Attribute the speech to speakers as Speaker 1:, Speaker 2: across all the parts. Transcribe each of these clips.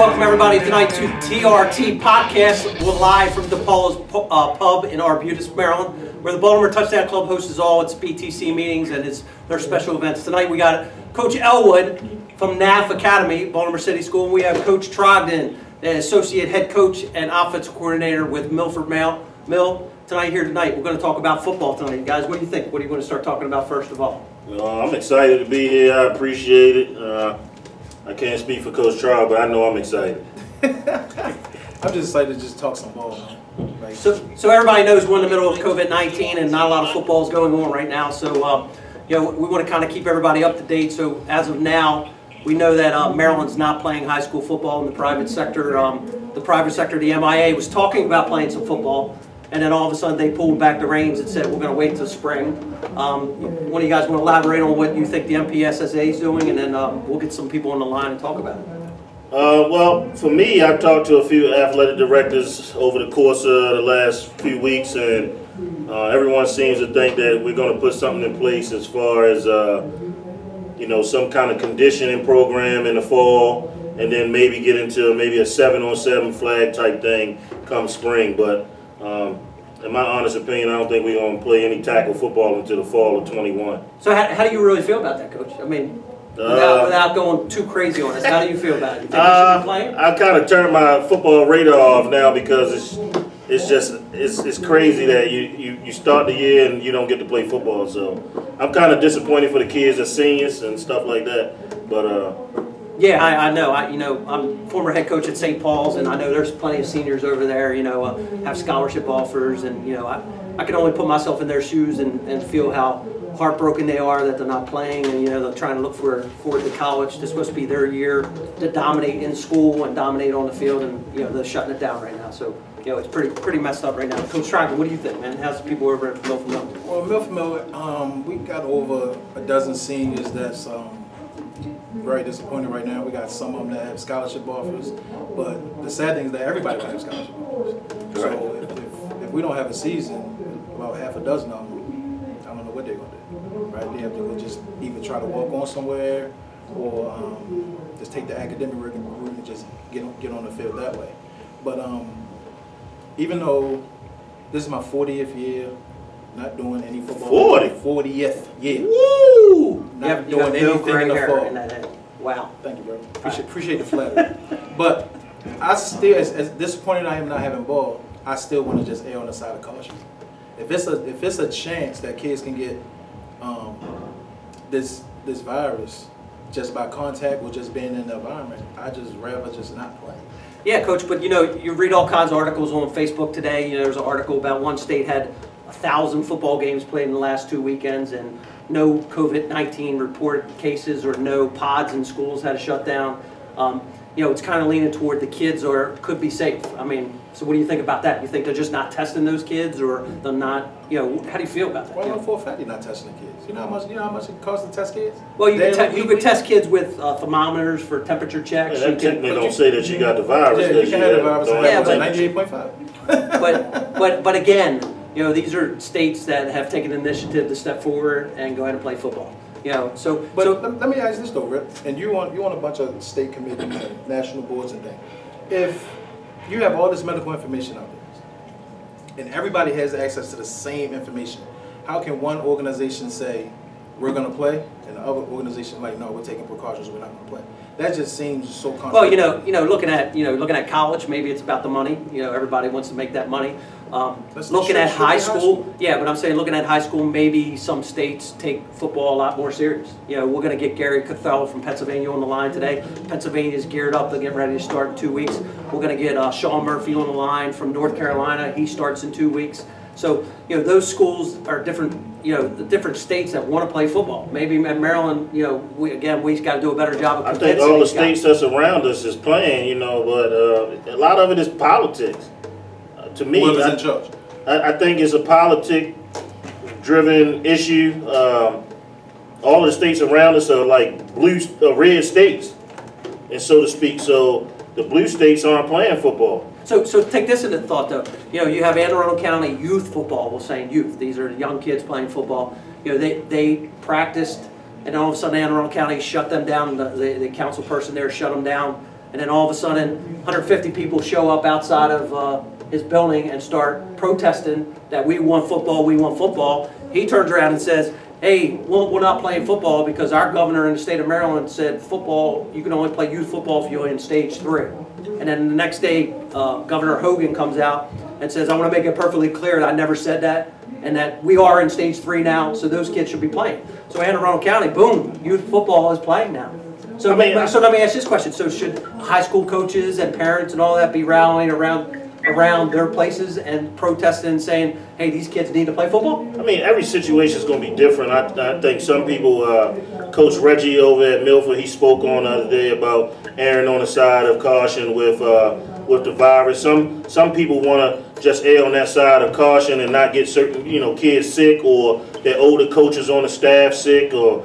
Speaker 1: welcome everybody tonight to TRT Podcast. We're live from DePAOLA'S Pub in Arbutus, Maryland, where the Baltimore Touchdown Club hosts all its BTC meetings and their special events. Tonight we got Coach Elwood from NAF Academy, Baltimore City School, and we have Coach Trogdon, the Associate Head Coach and Offensive Coordinator with Milford Mill. Tonight, we're going to talk about football tonight. Guys, what do you think? What do you want to start talking about first of all?
Speaker 2: I'm excited to be here. I appreciate it. I can't speak for Coach Trogdon, but I know I'm excited.
Speaker 3: I'm just excited to just talk some ball. Like,
Speaker 1: so everybody knows we're in the middle of COVID-19 and not a lot of football is going on right now. So we want to kind of keep everybody up to date. So as of now, we know that Maryland's not playing high school football in the private sector. The MIA was talking about playing some football, and then all of a sudden they pulled back the reins and said we're going to wait till spring. One of you guys want to elaborate on what you think the MPSSA is doing, and then we'll get some people on the line and talk about it.
Speaker 2: Well, for me, I've talked to a few athletic directors over the course of the last few weeks, and everyone seems to think that we're going to put something in place as far as some kind of conditioning program in the fall, and then maybe get into maybe a 7-on-7 flag type thing come spring. But in my honest opinion, I don't think we're going to play any tackle football until the fall of 21.
Speaker 1: So how do you really feel about that, Coach? I mean, without going too crazy on us, how do you feel about it? You think we should be playing?
Speaker 2: I kind of turned my football radar off now because it's crazy that you start the year and you don't get to play football. So I'm kind of disappointed for the kids as seniors and stuff like that. But
Speaker 1: yeah, I know. I'm former head coach at St. Paul's, and I know there's plenty of seniors over there. Have scholarship offers, and I can only put myself in their shoes and feel how heartbroken they are that they're not playing, and they're trying to look forward to college. It's supposed to be their year to dominate in school and dominate on the field, and they're shutting it down right now. So it's pretty messed up right now. Coach Trogdon, what do you think, man? How's the people over at Milford Mill?
Speaker 3: Well, Milford Mill, we got over a dozen seniors that's very disappointed right now. We got some of them that have scholarship offers, but the sad thing is that everybody will have scholarship offers. Right. So if we don't have a season, about half a dozen of them, I don't know what they're going to do. Right? They have to just either try to walk on somewhere or just take the academic route and just get on the field that way. But even though this is my 40th year, not doing any football. 40th year.
Speaker 1: Woo!
Speaker 3: Not doing anything in the fall.
Speaker 1: Wow.
Speaker 3: Thank you, bro. Appreciate the flattery. But I still, as disappointed I am not having ball, I still want to just err on the side of caution. If it's a chance that kids can get this virus just by contact or just being in the environment, I just rather just not play.
Speaker 1: Yeah, Coach. But you read all kinds of articles on Facebook today. There's an article about one state had 1,000 football games played in the last 2 weekends, and no COVID-19 reported cases or no pods in schools had to shut down. It's kind of leaning toward the kids could be safe. I mean, so what do you think about that? You think they're just not testing those kids, or they're not? How do you feel about that?
Speaker 3: Well, for a fact, you're not testing the kids. You know how much it costs to test kids?
Speaker 1: Well, you could test kids with thermometers for temperature checks.
Speaker 2: Yeah, that technically don't say that you got the virus.
Speaker 3: Yeah, you can have the virus.
Speaker 1: Yeah, but
Speaker 3: 98.5.
Speaker 1: but again, these are states that have taken initiative to step forward and go ahead and play football.
Speaker 3: Let me ask this though, Rip, and you on a bunch of state committees and national boards and things. If you have all this medical information out there, and everybody has access to the same information, how can one organization say we're going to play, and the other organization like, no, we're taking precautions, we're not going to play? That just seems so contradictory.
Speaker 1: Well, looking at college, maybe it's about the money. Everybody wants to make that money. Looking at high school, yeah, but I'm saying looking at high school, maybe some states take football a lot more serious. We're going to get Gary Cathell from Pennsylvania on the line today. Pennsylvania's geared up. They're getting ready to start in 2 weeks. We're going to get Sean Murphy on the line from North Carolina. He starts in 2 weeks. So, those schools are different, the different states that want to play football. Maybe in Maryland, we got to do a better job of
Speaker 2: I think all the states that's around us is playing, but a lot of it is politics. To me, I think it's a politic-driven issue. All the states around us are like red states, and so to speak. So the blue states aren't playing football.
Speaker 1: So take this into thought, though. You have Anne Arundel County youth football. We're saying youth. These are young kids playing football. They practiced, and all of a sudden Anne Arundel County shut them down. The council person there shut them down. and then all of a sudden 150 people show up outside of his building and start protesting that we want football, we want football. He turns around and says, hey, we're not playing football because our governor in the state of Maryland said football, you can only play youth football if you're in stage 3. And then the next day, Governor Hogan comes out and says, I want to make it perfectly clear that I never said that, and that we are in stage 3 now, so those kids should be playing. So Anne Arundel County, boom, youth football is playing now. So, so let me ask this question. So should high school coaches and parents and all that be rallying around their places and protesting and saying, hey, these kids need to play football?
Speaker 2: I mean, every situation is going to be different. I think some people, Coach Reggie over at Milford, he spoke on the other day about erring on the side of caution with the virus. Some people want to just err on that side of caution and not get certain, kids sick, or their older coaches on the staff sick, or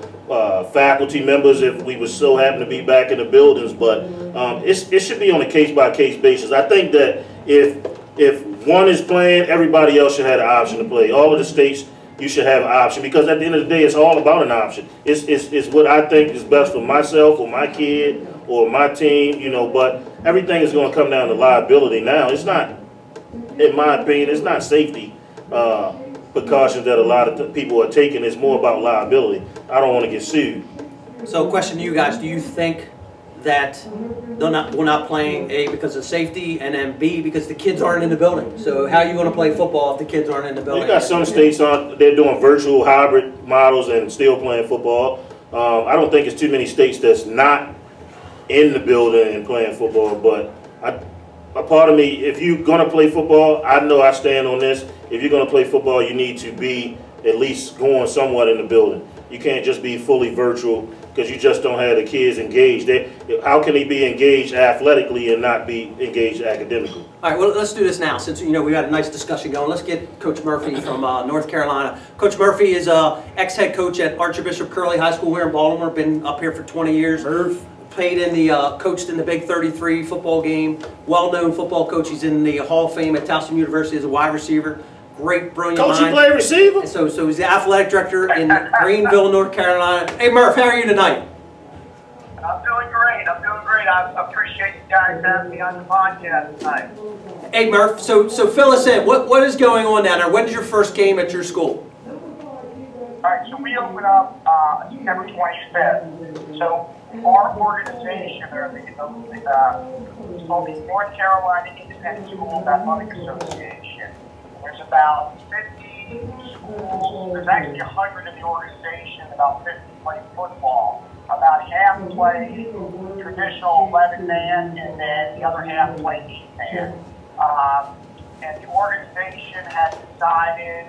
Speaker 2: faculty members if we would so happen to be back in the buildings. But it should be on a case-by-case basis. I think that if one is playing, everybody else should have the option to play. All of the states, you should have an option, because at the end of the day, it's all about an option. It's what I think is best for myself or my kid or my team, but everything is going to come down to liability now. It's not, in my opinion, it's not safety precautions that a lot of people are taking. It's more about liability. I don't want to get sued.
Speaker 1: So question to you guys, do you think that we're not playing, A, because of safety, and then B, because the kids aren't in the building? So how are you going to play football if the kids aren't in the building?
Speaker 2: You got some states they're doing virtual hybrid models and still playing football. I don't think it's too many states that's not in the building and playing football, but a part of me, if you're going to play football, I know I stand on this. If you're going to play football, you need to be at least going somewhat in the building. You can't just be fully virtual, because you just don't have the kids engaged. How can they be engaged athletically and not be engaged academically?
Speaker 1: All right, well, let's do this now. Since we had a nice discussion going, let's get Coach Murphy from North Carolina. Coach Murphy is ex-head coach at Archbishop Curley High School here in Baltimore. Been up here for 20 years. Played in the coached in the Big 33 football game. Well-known football coach. He's in the Hall of Fame at Towson University as a wide receiver. Great, brilliant mind.
Speaker 2: Coach, you play receiver?
Speaker 1: So he's the athletic director in Greenville, North Carolina. Hey, Murph, how are you tonight?
Speaker 4: I'm doing great. I appreciate you guys having me on the podcast tonight.
Speaker 1: Hey, Murph, so fill us in. What is going on down there? When's your first game at your school?
Speaker 4: All right, so we open up September 25th. So our organization, it's called the North Carolina Independent Schools Athletic Association. There's about 50 schools. There's actually 100 in the organization. About 50 play football. About half play traditional 11-man, and then the other half play 8-man. And the organization has decided,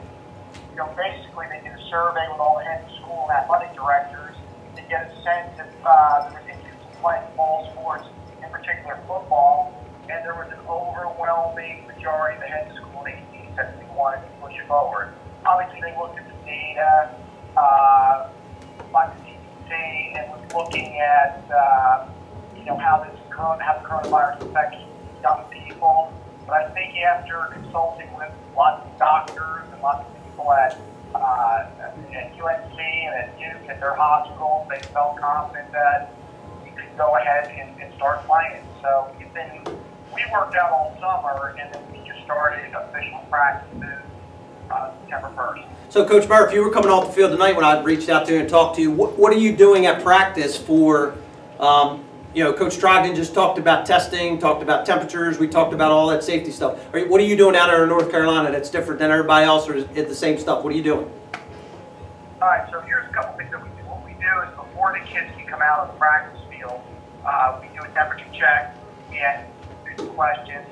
Speaker 4: basically they did a survey with all the heads of school and athletic directors to get a sense of there was interest in playing fall sports, in particular football, and there was an overwhelming majority of the heads of school and ADs that they wanted to push it forward. Obviously, they looked at the data, like the CDC, and was looking at how the coronavirus affects young people. But I think after consulting with lots of doctors and lots of people at UNC and at Duke at their hospitals, they felt confident that we could go ahead and start playing. So we worked out all summer, and then we just started official practices September 1st.
Speaker 1: So, Coach Murph, you were coming off the field tonight when I reached out to you and talked to you. What are you doing at practice for, Coach Trogdon just talked about testing, talked about temperatures, we talked about all that safety stuff. What are you doing out there in North Carolina that's different than everybody else, or is it the same stuff? What are you doing?
Speaker 4: All right, so here's a couple things that we do. What we do is before the kids can come out of the practice field, we do a temperature check and do some questions.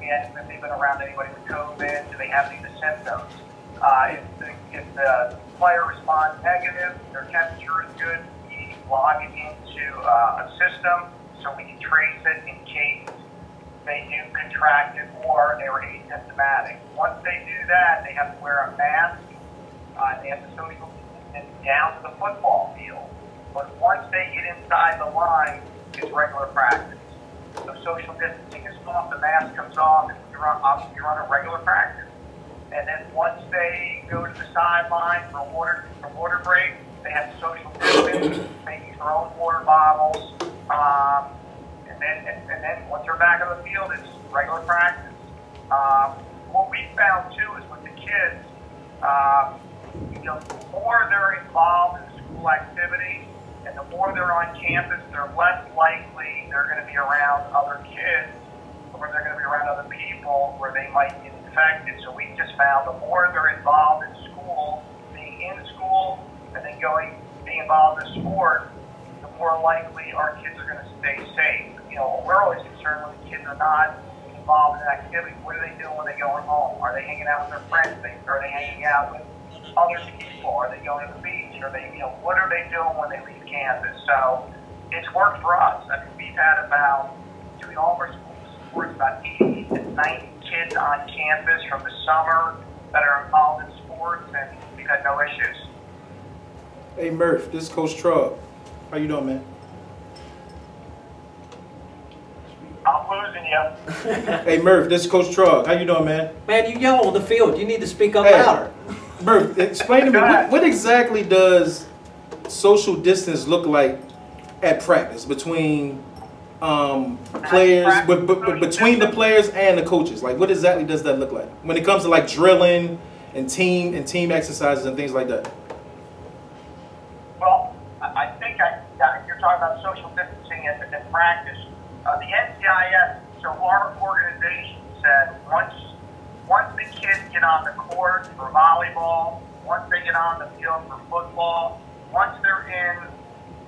Speaker 4: And if they've been around anybody with COVID, do they have any of the symptoms? If the player responds negative, their temperature is good, we log it into a system so we can trace it in case they do contract it or they were asymptomatic. Once they do that, they have to wear a mask. They have to social distance down to the football field. But once they get inside the line, it's regular practice. So social distancing is off, the mask comes off, and you're on a regular practice. And then once they go to the sideline for water break, they have to social distance, they use their own water bottles, And then once they're back on the field, it's regular practice. What we found too is with the kids, the more they're involved in school activities and the more they're on campus, they're less likely they're going to be around other kids or they're going to be around other people where they might get infected. So we just found the more they're involved in school, being in school, and then being involved in sport, the more likely our kids are going to stay safe. We're always concerned when the kids are not involved in activity. What are they doing when they're going home? Are they hanging out with their friends? Are they hanging out with other people? Are they going to the beach? Are they, what are they doing when they leave campus? So it's worked for us. I mean, we've had between all of our sports, about 80 to 90 kids on campus from the summer that are involved in sports, and we've had no issues.
Speaker 3: Hey Murph, this is Coach Trog. How you doing, man?
Speaker 4: I'm losing you.
Speaker 3: Hey Murph, this is Coach Trog. How you doing, man?
Speaker 1: Man, you yell on the field. You need to speak up louder.
Speaker 3: Murph, explain to me, what exactly does social distance look like at practice between players, between the players and the coaches? Like, what exactly does that look like when it comes to like drilling and team exercises and things like that?
Speaker 4: Well, I think you're talking about social distancing at practice. The NCIS, so our organization said once the kids get on the court for volleyball, once they get on the field for football, once they're in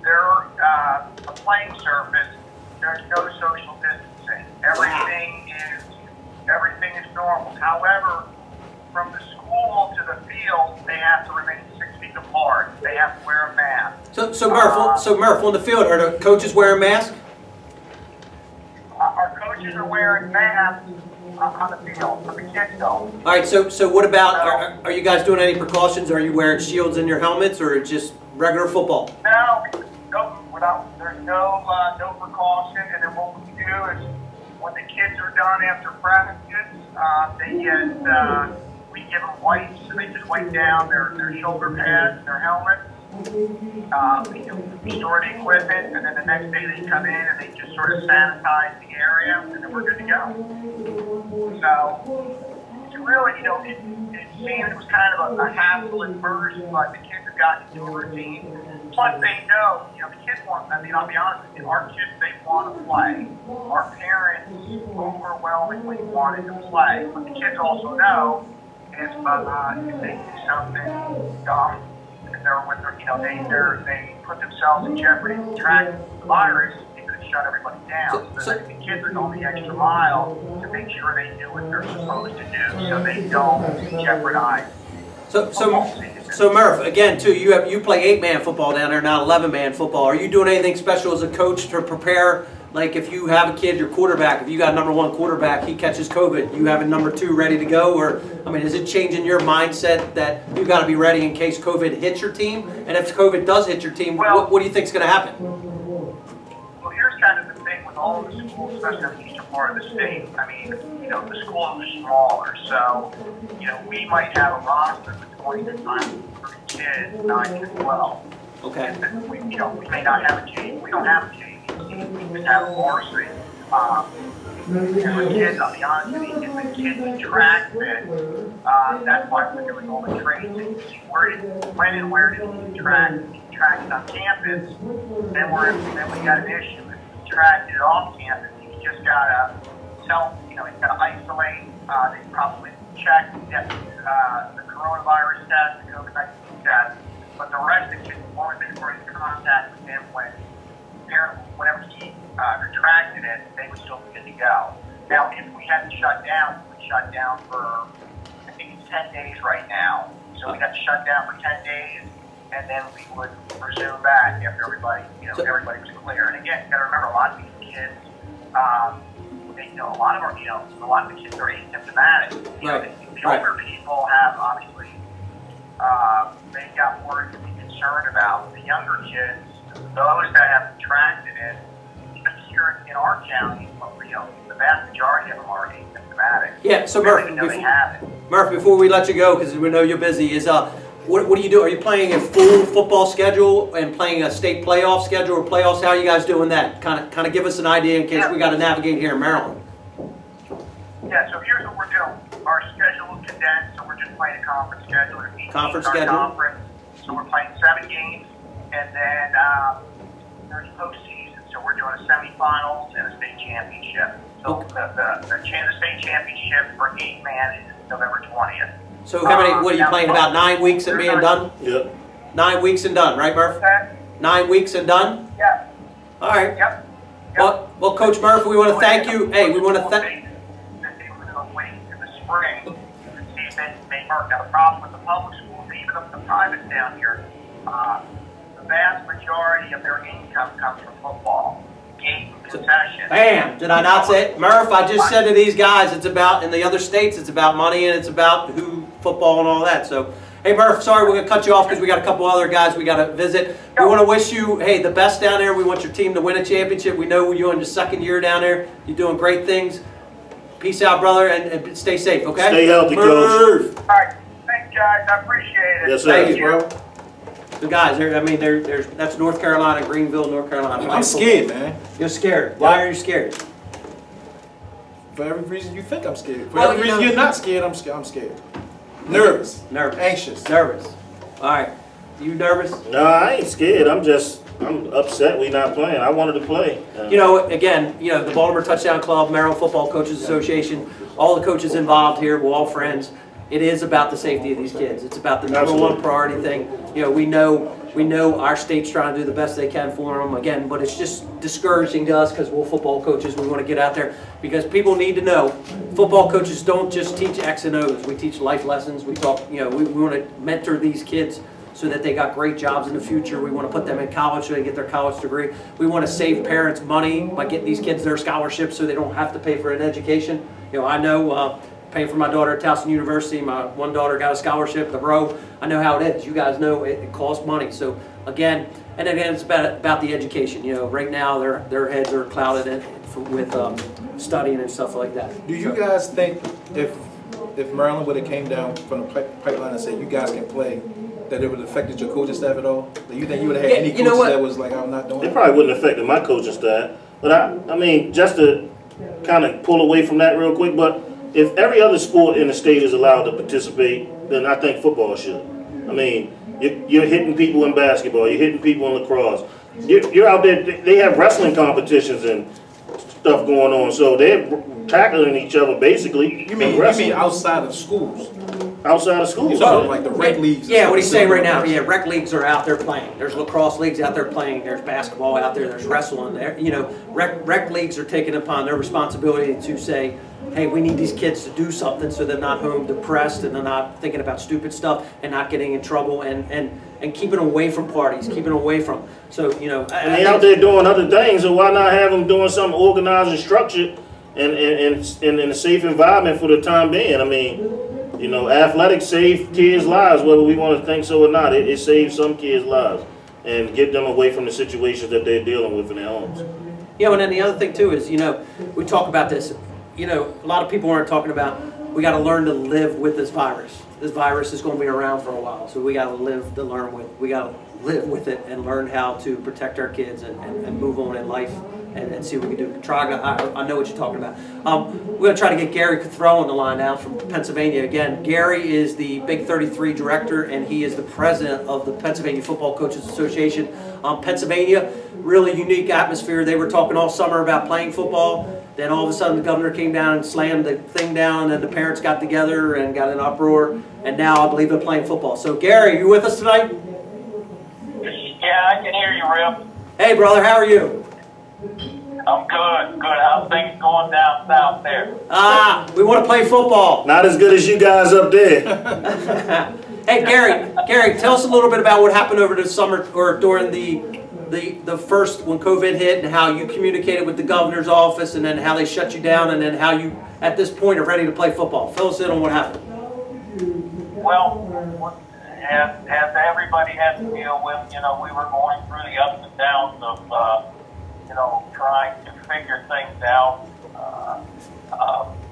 Speaker 4: their playing surface, there's no social distancing. Everything is normal. However, from the school to the field, they have to remain 6 feet apart. They have to wear a mask.
Speaker 1: So Murph, on the field, are the coaches wearing masks?
Speaker 4: Our coaches are wearing masks on the field, but the kids don't.
Speaker 1: All right, so what about, are you guys doing any precautions? Are you wearing shields in your helmets or just regular football?
Speaker 4: No, there's no precaution, and then what we do is when the kids are done after practice, we give them wipes, so they just wipe down their shoulder pads, their helmets. We store the equipment, and then the next day they come in and they just sort of sanitize the area, and then we're good to go. So it's really, it seemed it was kind of a hassle at first, but the kids have gotten into a routine. Plus, they know, the kids want, I'll be honest with you, our kids, they want to play. Our parents overwhelmingly wanted to play, but the kids also know if they do something dumb, they put themselves in jeopardy to contract the virus, it could shut everybody down. So the kids are going the extra mile to make sure they do what they're supposed to do, so they don't jeopardize.
Speaker 1: So Murph, again, too, you play 8-man football down there, not 11-man football. Are you doing anything special as a coach to prepare? Like if you have a kid, your quarterback, if you got #1 quarterback, he catches COVID, you have a #2 ready to go? Or, I mean, is it changing your mindset that you've got to be ready in case COVID hits your team? And if COVID does hit your team, what do you think is going to happen?
Speaker 4: Well, here's kind of the thing with all of the schools, especially in the eastern part of the state. I mean, the schools are smaller, so, we might have a roster of 20 to 30 kids, 9 to 12.
Speaker 1: Okay.
Speaker 4: We may not have a team. We don't have a team. We just have a varsity. The kids, I'll be honest with you, if the kids track it, that's why we're doing all the training. When and where do you track it on campus? Then we got an issue. If you track it off campus, you just gotta you gotta isolate. They probably check the coronavirus test, the COVID-19 test, but the rest of the kids, as long as they were in contact with him whenever he retracted it, they would still be good to go. Now, if we had to shut down, we would shut down for, I think it's 10 days right now. So we got to shut down for 10 days, and then we would resume back after everybody was clear. And again, you got to remember, a lot of these kids, a lot of the kids are asymptomatic. The older people have obviously, they've got more to be concerned about. The younger kids, those that have contracted it, even here in our county, the vast majority of them are asymptomatic.
Speaker 1: Yeah, so
Speaker 4: Murph, before we let you go,
Speaker 1: because we know you're busy, what do you do? Are you playing a full football schedule and playing a state playoff schedule or playoffs? How are you guys doing that? Kind of give us an idea in case we got to navigate here in Maryland.
Speaker 4: Yeah, so here's what we're doing. Our schedule is condensed, so we're just playing a conference schedule.
Speaker 1: Conference schedule.
Speaker 4: Conference. So we're playing 7 games, and then there's postseason. So we're doing a semifinals and a state championship. So the state championship for 8-man is November 20th.
Speaker 1: So how many? What are you playing? About 9 weeks and being done?
Speaker 2: Yep.
Speaker 1: 9 weeks and done, right, Murph? 9 weeks and done.
Speaker 4: Yeah.
Speaker 1: All right.
Speaker 4: Yep.
Speaker 1: Well, Coach Murph, we want to thank you. Hey, we want to thank.
Speaker 4: Spring to see if it may work. Now, the problem with the public schools, even the privates down here, the vast majority of their income comes from football, game concessions.
Speaker 1: Bam! Did I not say it? Murph, I just said to these guys, it's about, in the other states, it's about money and it's about football and all that. So, hey, Murph, sorry, we're going to cut you off because we got a couple other guys we got to visit. We want to wish you, hey, the best down there. We want your team to win a championship. We know you're in your 2nd year down there. You're doing great things. Peace out, brother, and stay safe, okay?
Speaker 2: Stay healthy, Coach.
Speaker 4: All right. Thanks, guys. I appreciate it.
Speaker 2: Yes, sir.
Speaker 1: Thank you, bro. The guys, that's North Carolina, Greenville, North Carolina.
Speaker 3: I'm scared, man.
Speaker 1: You're scared. Why are you scared?
Speaker 3: For every reason you think I'm scared. For
Speaker 1: Well,
Speaker 3: every reason you're not scared, I'm scared. Nervous.
Speaker 1: Nervous.
Speaker 3: Anxious.
Speaker 1: All right. You nervous?
Speaker 2: No, I ain't scared. I'm upset we not playing. I wanted to play.
Speaker 1: Again, the Baltimore Touchdown Club, Maryland Football Coaches Association, all the coaches involved here, we're all friends. It is about the safety of these kids. It's about the number one priority thing. We know our state's trying to do the best they can for them, again, but it's just discouraging to us because we're football coaches. We want to get out there because people need to know football coaches don't just teach X and O's. We teach life lessons. We talk, we want to mentor these kids so that they got great jobs in the future. We want to put them in college so they get their college degree. We want to save parents money by getting these kids their scholarships so they don't have to pay for an education. I know paying for my daughter at Towson University, my one daughter got a scholarship, the row. I know how it is. You guys know it costs money. So again, it's about the education. Right now their heads are clouded with studying and stuff like that.
Speaker 3: Do you guys think if Maryland would have came down from the pipeline and said you guys can play, that it would have affected your coaching staff at all? Do you think you would have had any coaches that was like, I'm not doing it?
Speaker 2: It probably wouldn't have affected my coaching staff. But I mean, just to kind of pull away from that real quick, but if every other sport in the state is allowed to participate, then I think football should. I mean, you're hitting people in basketball, you're hitting people in lacrosse. You're out there, they have wrestling competitions and stuff going on, so they're tackling each other basically.
Speaker 3: You mean outside of schools?
Speaker 2: Outside of schools.
Speaker 3: So like the rec leagues.
Speaker 1: Yeah, what he's saying right now, rec leagues are out there playing. There's lacrosse leagues out there playing. There's basketball out there. There's wrestling there. Rec leagues are taking upon their responsibility to say, hey, we need these kids to do something so they're not home depressed and they're not thinking about stupid stuff and not getting in trouble and keeping away from parties, keeping away from. So, and
Speaker 2: they're out there doing other things, so why not have them doing something organized and structured and in a safe environment for the time being? I mean, athletics save kids' lives, whether we want to think so or not. It saves some kids' lives and get them away from the situations that they're dealing with in their homes.
Speaker 1: And then the other thing too is, we talk about this. A lot of people aren't talking about we got to learn to live with this virus. This virus is going to be around for a while, so we got to live to learn with. We got to live with it and learn how to protect our kids and move on in life and see what we can do. Trogdon, I know what you're talking about. We're going to try to get Gary Cothrell on the line now from Pennsylvania. Again, Gary is the Big 33 director, and he is the president of the Pennsylvania Football Coaches Association. Pennsylvania, really unique atmosphere. They were talking all summer about playing football. Then all of a sudden the governor came down and slammed the thing down, and the parents got together and got an uproar, and now I believe they're playing football. So Gary, are you with us tonight?
Speaker 4: Yeah, I can hear you, Rip.
Speaker 1: Hey brother, how are you?
Speaker 4: I'm good. How's things going down south there?
Speaker 1: We want to play football.
Speaker 2: Not as good as you guys up there.
Speaker 1: Hey Gary, tell us a little bit about what happened over the summer or during the first, when COVID hit, and how you communicated with the governor's office, and then how they shut you down, and then how you, at this point, are ready to play football. Fill us in on what happened.
Speaker 4: Well, as everybody had to deal with, we were going through the ups and downs of, trying to figure things out.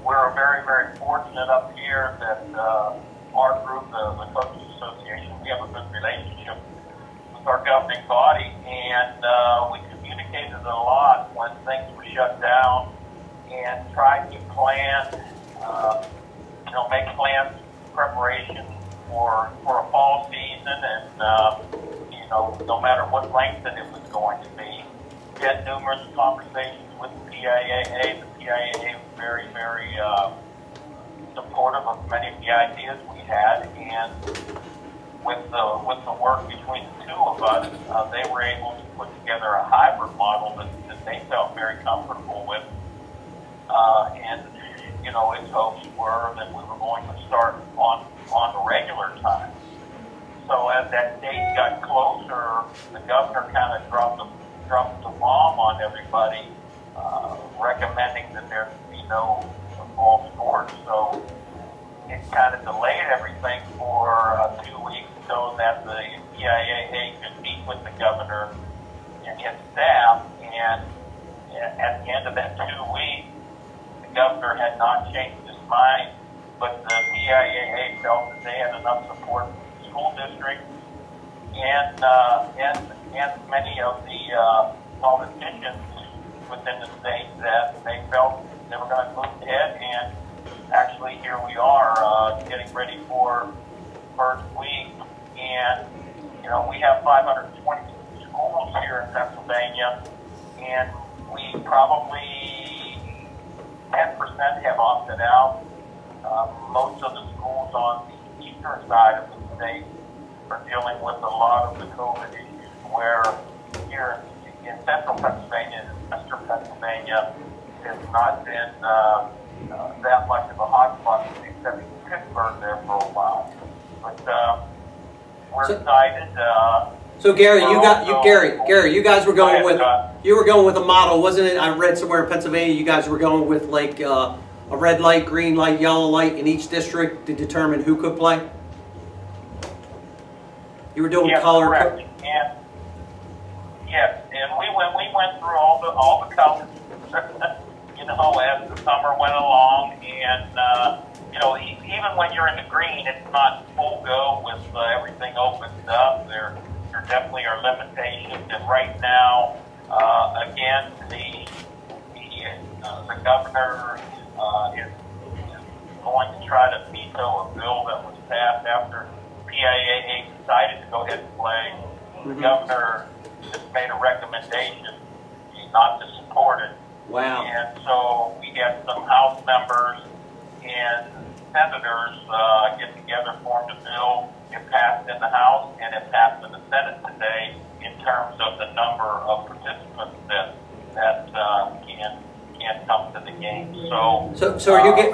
Speaker 4: We're very, very fortunate up here that our group, the Coaches
Speaker 5: Association. We have a good relationship with our governing body, and we communicated a lot when things were shut down and tried to plan, make plans, preparation for a fall season, and no matter what length that it was going to be. We had numerous conversations with the PIAA. The PIAA was very, very supportive of many of the ideas we had, and with the work between the two of us, they were able to put together a hybrid model that they felt very comfortable with. And its hopes were that we were going to start on the regular time. So as that date got closer, the governor kind of dropped the bomb on everybody, recommending that there be no fall sports. So it kind of delayed everything for 2 weeks so that the PIAA could meet with the governor and his staff. And at the end of that 2 weeks, the governor had not changed his mind, but the PIAA felt that they had enough support from the school district and many of the politicians within the state that they felt they were going to move ahead. And actually, here we are getting ready for first week, and we have 520 schools here in Pennsylvania, and we probably 10% have opted out. Most of the schools on the eastern side of the state are dealing with a lot of the COVID issues, where here in central Pennsylvania and western Pennsylvania has not been that much of a hotspot, except in Pittsburgh there for a while. But we're excited.
Speaker 1: So Gary, Gary, you guys were going with a model, wasn't it? I read somewhere in Pennsylvania you guys were going with like a red light, green light, yellow light in each district to determine who could play. You were doing color.
Speaker 5: Correct. And yes, and we went through all the colors, as the summer went along, and even when you're in the green, it's not full go with everything opened up. There definitely are limitations, and right now, again, the governor is going to try to veto a bill that was passed after PIAA decided to go ahead and play. The governor just made a recommendation not to support it.
Speaker 1: Wow.
Speaker 5: And so we had some House members and senators get together, formed a bill. It passed in the House, and it passed in the Senate today in terms of the number of participants that can come to the game. So
Speaker 1: are you getting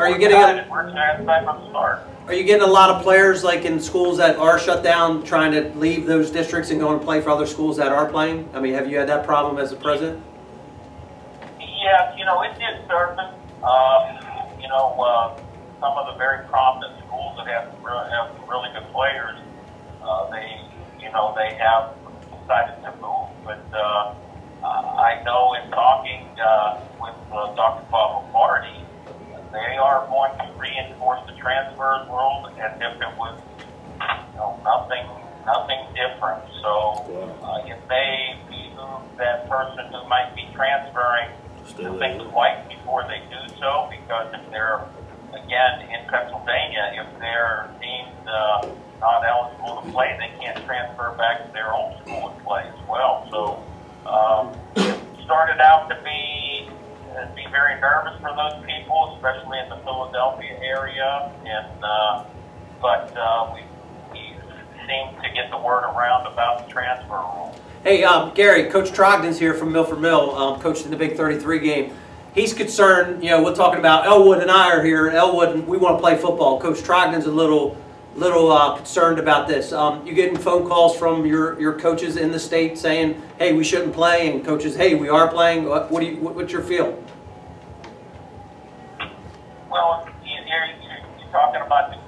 Speaker 5: we're excited from the start.
Speaker 1: Are you getting a lot of players like in schools that are shut down trying to leave those districts and go and play for other schools that are playing? I mean, have you had that problem as a president?
Speaker 5: Yes, it did surface. Some of the very prominent schools that have really good players, they have decided to move. But I know in talking with Dr. Bob Marty, they are going to reinforce the transfer rules as if it was, nothing different. So if they remove that person who might be transferring, to think twice before they do so, because if they're, again, in Pennsylvania, if they're deemed not eligible to play, they can't transfer back to their own school and play as well. So it started out to be very nervous for those people, especially in the Philadelphia area, and but we seem to get the word around about the transfer rule.
Speaker 1: Hey, Gary, Coach Trogdon's here from Milford Mill, coached in the Big 33 game. He's concerned, we're talking about Elwood and I are here. Elwood, and we want to play football. Coach Trogdon's a little concerned about this. You getting phone calls from your coaches in the state saying, hey, we shouldn't play, and coaches, hey, we are playing? What's your feel?
Speaker 5: Well, you're talking about this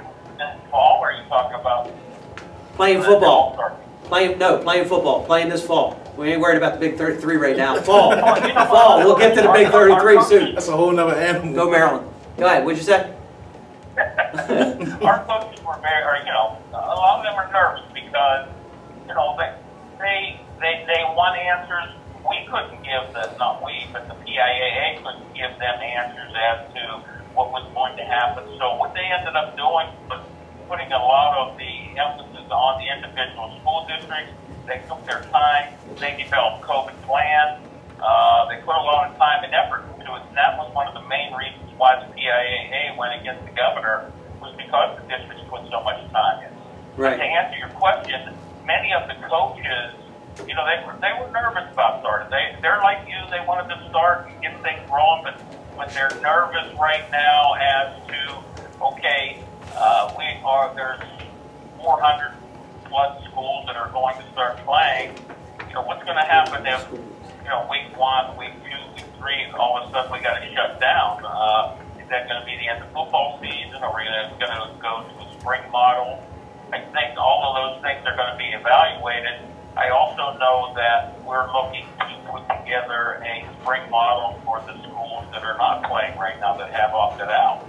Speaker 5: fall, or are you talking about
Speaker 1: playing football? Playing football. Playing this fall. We ain't worried about the Big 33 right now. Fall. Fall. We'll get to the Big 33 soon.
Speaker 3: That's a whole nother animal.
Speaker 1: Go Maryland. Go ahead. What'd you say?
Speaker 5: our coaches were very, or, you know, a lot of them are nervous because, you know, they want answers. We couldn't give them, not we, but the PIAA couldn't give them answers as to what was going to happen. So what they ended up doing was putting a lot of the emphasis on the individual school districts. They took their time. They developed COVID plans. They put a lot of time and effort into it. And that was one of the main reasons why the PIAA went against the governor, was because the districts put so much time in.
Speaker 1: Right.
Speaker 5: To answer your question, many of the coaches, you know, they were nervous about starting. They're like you. They wanted to start and get things rolling, but they're nervous right now as to, okay, there's 400 plus schools that are going to start playing. You know, what's going to happen if, you know, week 1, week 2, week 3, all of a sudden we got to shut down? Is that going to be the end of football season? Are we going to go to a spring model? I think all of those things are going to be evaluated. I also know that we're looking to put together a spring model for the schools that are not playing right now, that have opted out.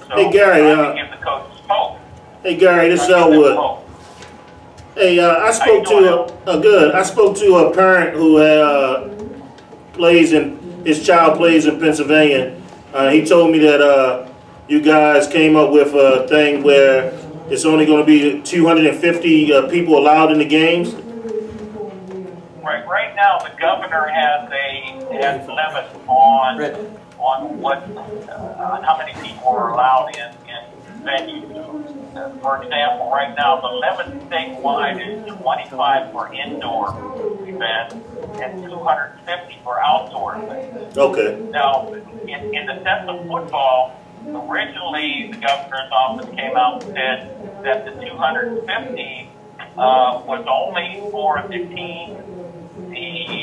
Speaker 5: So
Speaker 2: hey Gary,
Speaker 5: give the coaches hope.
Speaker 2: Hey Gary, this is Elwood. Hey, I spoke to a parent who his child plays in Pennsylvania. He told me that you guys came up with a thing where it's only going to be 250 people allowed in the games.
Speaker 5: Right now, the governor has limit on how many people are allowed in venues. For example, right now the limit statewide is 25 for indoor events and 250 for outdoor events.
Speaker 2: Okay.
Speaker 5: Now, in the sense of football, originally the governor's office came out and said that the 250 was only for the team, the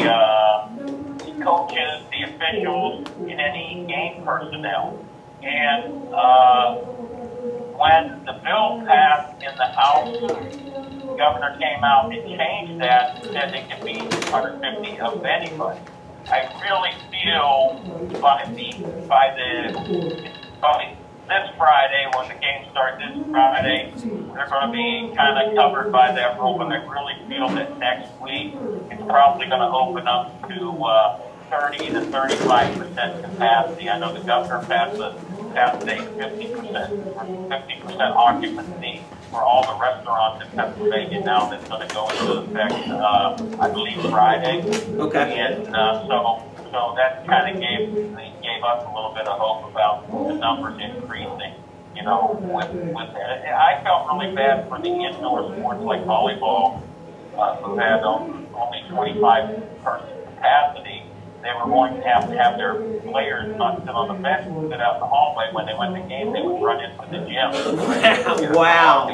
Speaker 5: coaches, the officials, and any game personnel. And when the bill passed in the House, the governor came out and changed that and said it could be 250 of anybody. I really feel by this Friday, when the game starts this Friday, they're going to be kind of covered by that rule, but I really feel that next week it's probably going to open up to 30 to 35% capacity. I know the governor passed a 50% occupancy for all the restaurants in Pennsylvania now. That's going to go into effect, I believe, Friday.
Speaker 1: Okay.
Speaker 5: And so that kind of gave us a little bit of hope about the numbers increasing. You know, with that. I felt really bad for the indoor sports like volleyball, who had only 25-person capacity. They were going to have their players not sit on the bench and sit out in the hallway. When they went to games, they would run into the gym.
Speaker 1: Wow.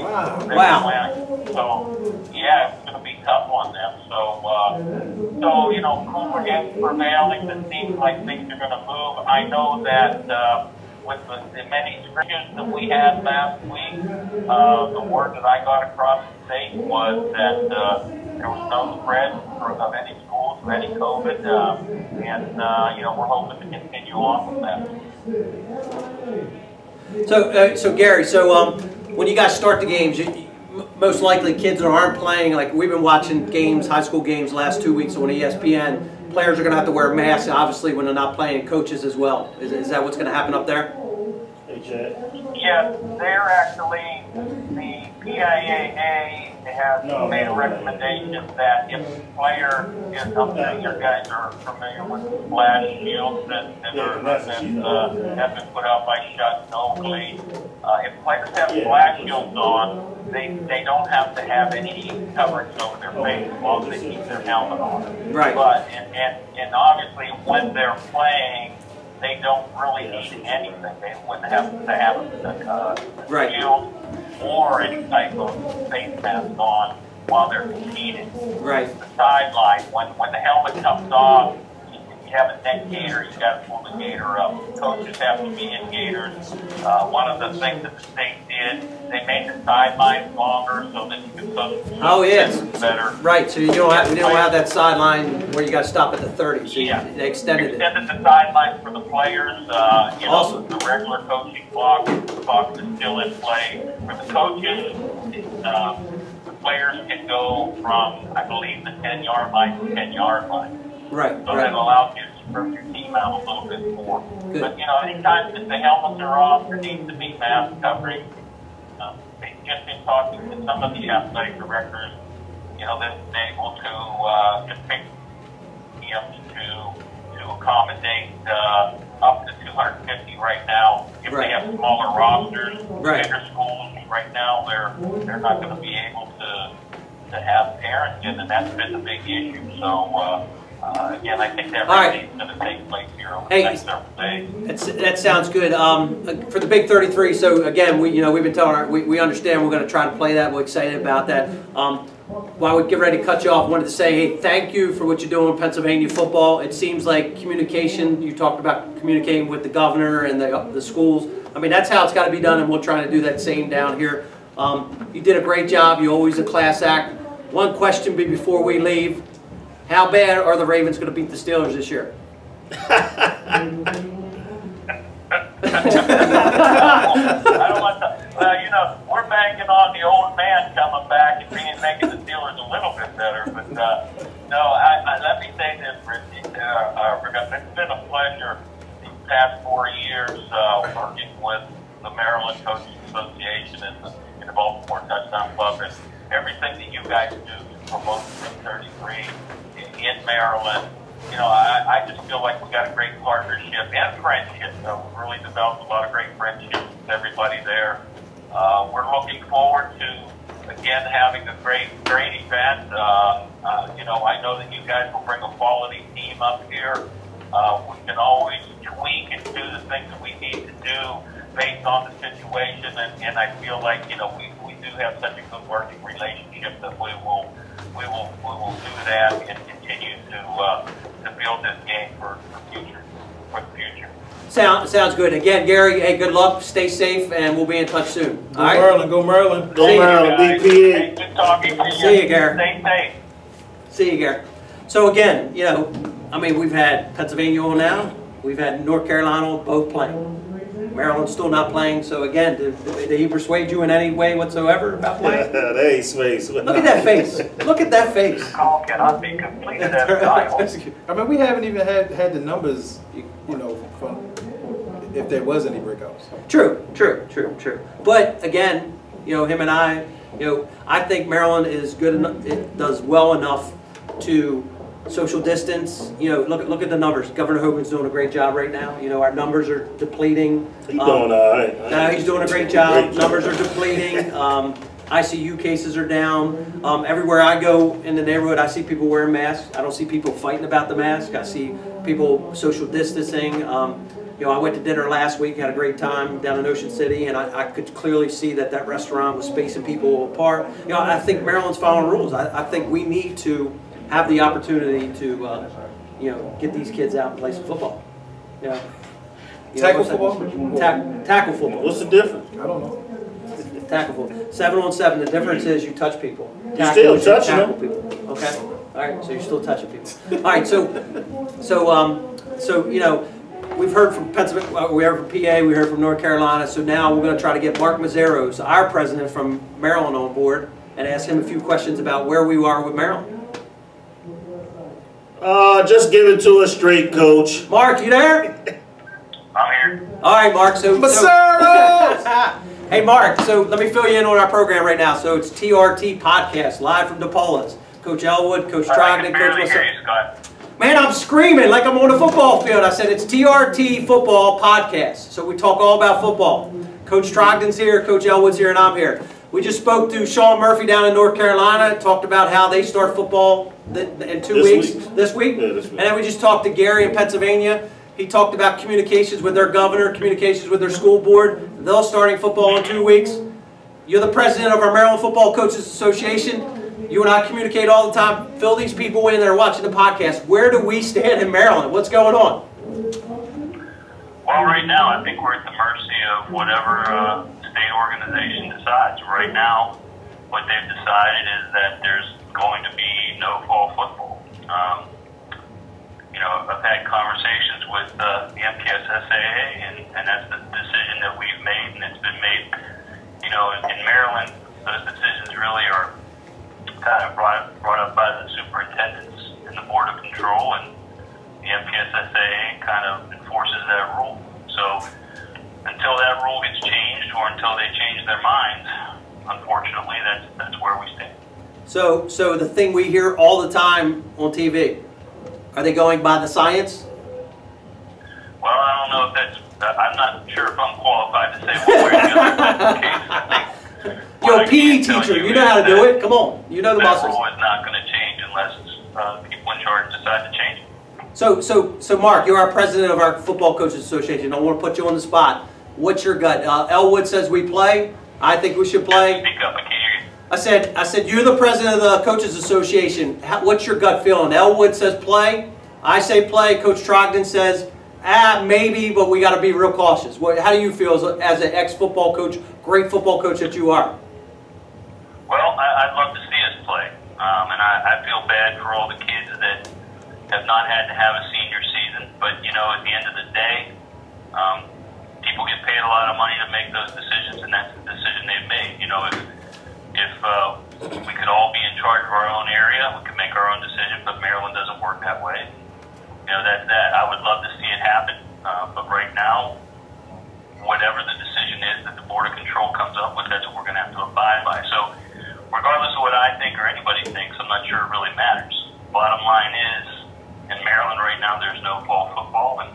Speaker 5: So, yeah, it's going to be tough on them. So you know, cooler heads prevailing. It seems like things are going to move. I know that with the many scrimmages that we had last week, the word that I got across the state was that there was no spread of any schools of any COVID, and you know, we're hoping to continue on with that.
Speaker 1: So Gary, when you guys start the games, most likely kids that aren't playing, like we've been watching games, high school games, last 2 weeks on ESPN. Players are going to have to wear masks, obviously, when they're not playing. Coaches as well. Is that what's going to happen up there?
Speaker 2: Hey, Chad.
Speaker 5: Yes, they're actually, the PIAA has made a recommendation that if the player is, I'm sure you guys are familiar with the splash shields that have been put out by Shut and Oakley. If players have splash shields on, they don't have to have any coverage over their face as long as they keep their helmet on.
Speaker 1: Right.
Speaker 5: But, and obviously when they're playing, they don't really need anything. They wouldn't have to have a shield or any type of face mask on while they're competing.
Speaker 1: Right.
Speaker 5: The sideline, when the helmet comes off, have a neck gaiter, you got to pull the gaiter up. Coaches have to be in gaiters. One of the things that the state did, they made the sidelines longer so that you could
Speaker 1: oh yes,
Speaker 5: better.
Speaker 1: Right. So you don't have that sideline where you got to stop at the 30. So
Speaker 5: yeah,
Speaker 1: they extended it.
Speaker 5: The sidelines for the players. You
Speaker 1: awesome.
Speaker 5: know, the regular coaching clock is still in play. For the coaches, the players can go from, I believe, the 10-yard line to 10-yard line.
Speaker 1: Right.
Speaker 5: So
Speaker 1: right.
Speaker 5: that allows you to spread your team out a little bit more.
Speaker 1: Good.
Speaker 5: But, you know, anytime that the helmets are off, there needs to be mask covering. Just in talking to some of the athletic directors, you know, they've been able to just pick to accommodate up to 250 right now. If
Speaker 1: right.
Speaker 5: they have smaller rosters,
Speaker 1: right.
Speaker 5: bigger schools, right now they're not going to be able to have parents in, and that's been the big issue. So again, I think that really is going to take place here over the next several days.
Speaker 1: That sounds good. For the Big 33, so again, we've been telling we understand we're going to try to play that. We're excited about that. While we get ready to cut you off, wanted to say, hey, thank you for what you're doing in Pennsylvania football. It seems like communication, you talked about communicating with the governor and the schools. I mean, that's how it's got to be done, and we'll try to do that same down here. You did a great job. You're always a class act. One question before we leave. How bad are the Ravens going to beat the Steelers this year?
Speaker 5: I don't want to. You know, we're banking on the old man coming back and making the Steelers a little bit better. But no, let me say this, Richie. It's been a pleasure these past 4 years working with the Maryland Coaches Association and the Baltimore Touchdown Club, and everything that you guys do to promote the 33 in Maryland. You know, I just feel like we got a great partnership and friendship. We've really developed a lot of great friendships with everybody there. We're looking forward to, again, having a great event. You know, I know that you guys will bring a quality team up here. We can always tweak and do the things that we need to do based on the situation, and I feel like, you know, we do have such a good working relationship that we will do that and continue to build this game for the future.
Speaker 1: Sounds good. Again, Gary, hey, good luck. Stay safe, and we'll be in touch soon.
Speaker 3: Go Maryland. Go Maryland.
Speaker 2: Go Maryland. DPA.
Speaker 5: Hey, good talking to you.
Speaker 1: See you, Gary.
Speaker 5: Stay safe.
Speaker 1: See you, Gary. So again, you know, I mean, we've had Pennsylvania on now. We've had North Carolina both playing. Maryland's still not playing. So again, did he persuade you in any way whatsoever about playing?
Speaker 2: They ain't space.
Speaker 1: Look at that face. Look at that face.
Speaker 5: Call cannot be completed at a time.
Speaker 3: I mean, we haven't even had the numbers, you know, from if there was any breakouts.
Speaker 1: True. But again, you know, him and I, you know, I think Maryland is good enough. It does well enough to social distance. You know, look at the numbers. Governor Hogan's doing a great job right now. You know, our numbers are depleting.
Speaker 2: He's doing all right.
Speaker 1: He's doing a great job. Numbers are depleting. ICU cases are down. Everywhere I go in the neighborhood, I see people wearing masks. I don't see people fighting about the mask. I see people social distancing. You know, I went to dinner last week, had a great time down in Ocean City, and I could clearly see that restaurant was spacing people apart. You know, I think Maryland's following rules. I think we need to have the opportunity to, you know, get these kids out and play some football. Yeah.
Speaker 3: Tackle football?
Speaker 1: Tackle football.
Speaker 2: What's the difference?
Speaker 3: I don't know.
Speaker 1: Tackle football. 7-on-7. The difference is you touch people.
Speaker 2: You're still touching them.
Speaker 1: People. Okay. All right. So you're still touching people. All right. So you know, we've heard from Pennsylvania. We heard from PA. We heard from North Carolina. So now we're going to try to get Marc Mesaros, our president from Maryland, on board and ask him a few questions about where we are with Maryland.
Speaker 2: Just give it to us straight, Coach.
Speaker 1: Marc, you there?
Speaker 5: I'm here.
Speaker 1: All right, Marc.
Speaker 3: Mesaros!
Speaker 1: Hey, Marc. So let me fill you in on our program right now. So it's TRT Podcast, live from DePAOLA'S. Coach Elwood, Coach Trogdon, Coach Mesaros. Man, I'm screaming like I'm on a football field. I said it's TRT Football Podcast. So we talk all about football. Coach Trogdon's here, Coach Elwood's here, and I'm here. We just spoke to Sean Murphy down in North Carolina, talked about how they start football in 2 weeks. This week?
Speaker 2: Yeah, this week.
Speaker 1: And then we just talked to Gary in Pennsylvania. He talked about communications with their governor, communications with their school board. They'll starting football in 2 weeks. You're the president of our Maryland Football Coaches Association. You and I communicate all the time. Fill these people in that are watching the podcast. Where do we stand in Maryland? What's going on?
Speaker 5: Well, right now, I think we're at the mercy of whatever state organization decides. Right now, what they've decided is that there's going to be no fall football. You know, I've had conversations with the MPSSAA, and that's the decision that we've made, and it's been made. You know, in Maryland, those decisions really are kind of brought up by the superintendents and the Board of Control, and the MPSSAA kind of enforces that rule. So until that rule gets changed, or until they change their minds, unfortunately, that's where we stand. So
Speaker 1: the thing we hear all the time on TV, are they going by the science?
Speaker 5: Well, I don't know if that's. I'm not sure if I'm qualified to say one way or the other. If that's the case, I think.
Speaker 1: You're a PE teacher. You know how to do it. Come on. You know the muscles.
Speaker 5: That rule is not going to change unless people in charge decide to change it.
Speaker 1: So Marc, you're our president of our Football Coaches Association. I want to put you on the spot. What's your gut? Elwood says we play. I think we should play.
Speaker 5: Speak up, I can't hear you.
Speaker 1: I said you're the president of the Coaches Association. What's your gut feeling? Elwood says play. I say play. Coach Trogdon says maybe, but we got to be real cautious. How do you feel as an ex-football coach, great football coach that you are?
Speaker 5: Well, I'd love to see us play, and I feel bad for all the kids that have not had to have a senior season. But you know, at the end of the day, people get paid a lot of money to make those decisions, and that's the decision they've made. You know, if we could all be in charge of our own area, we could make our own decision. But Maryland doesn't work that way. You know, that's that. I would love to see it happen, but right now, whatever the decision is that the Board of Control comes up with, that's what we're going to have to abide by. So, regardless of what I think or anybody thinks, I'm not sure it really matters. Bottom line is, in Maryland right now, there's no fall football, and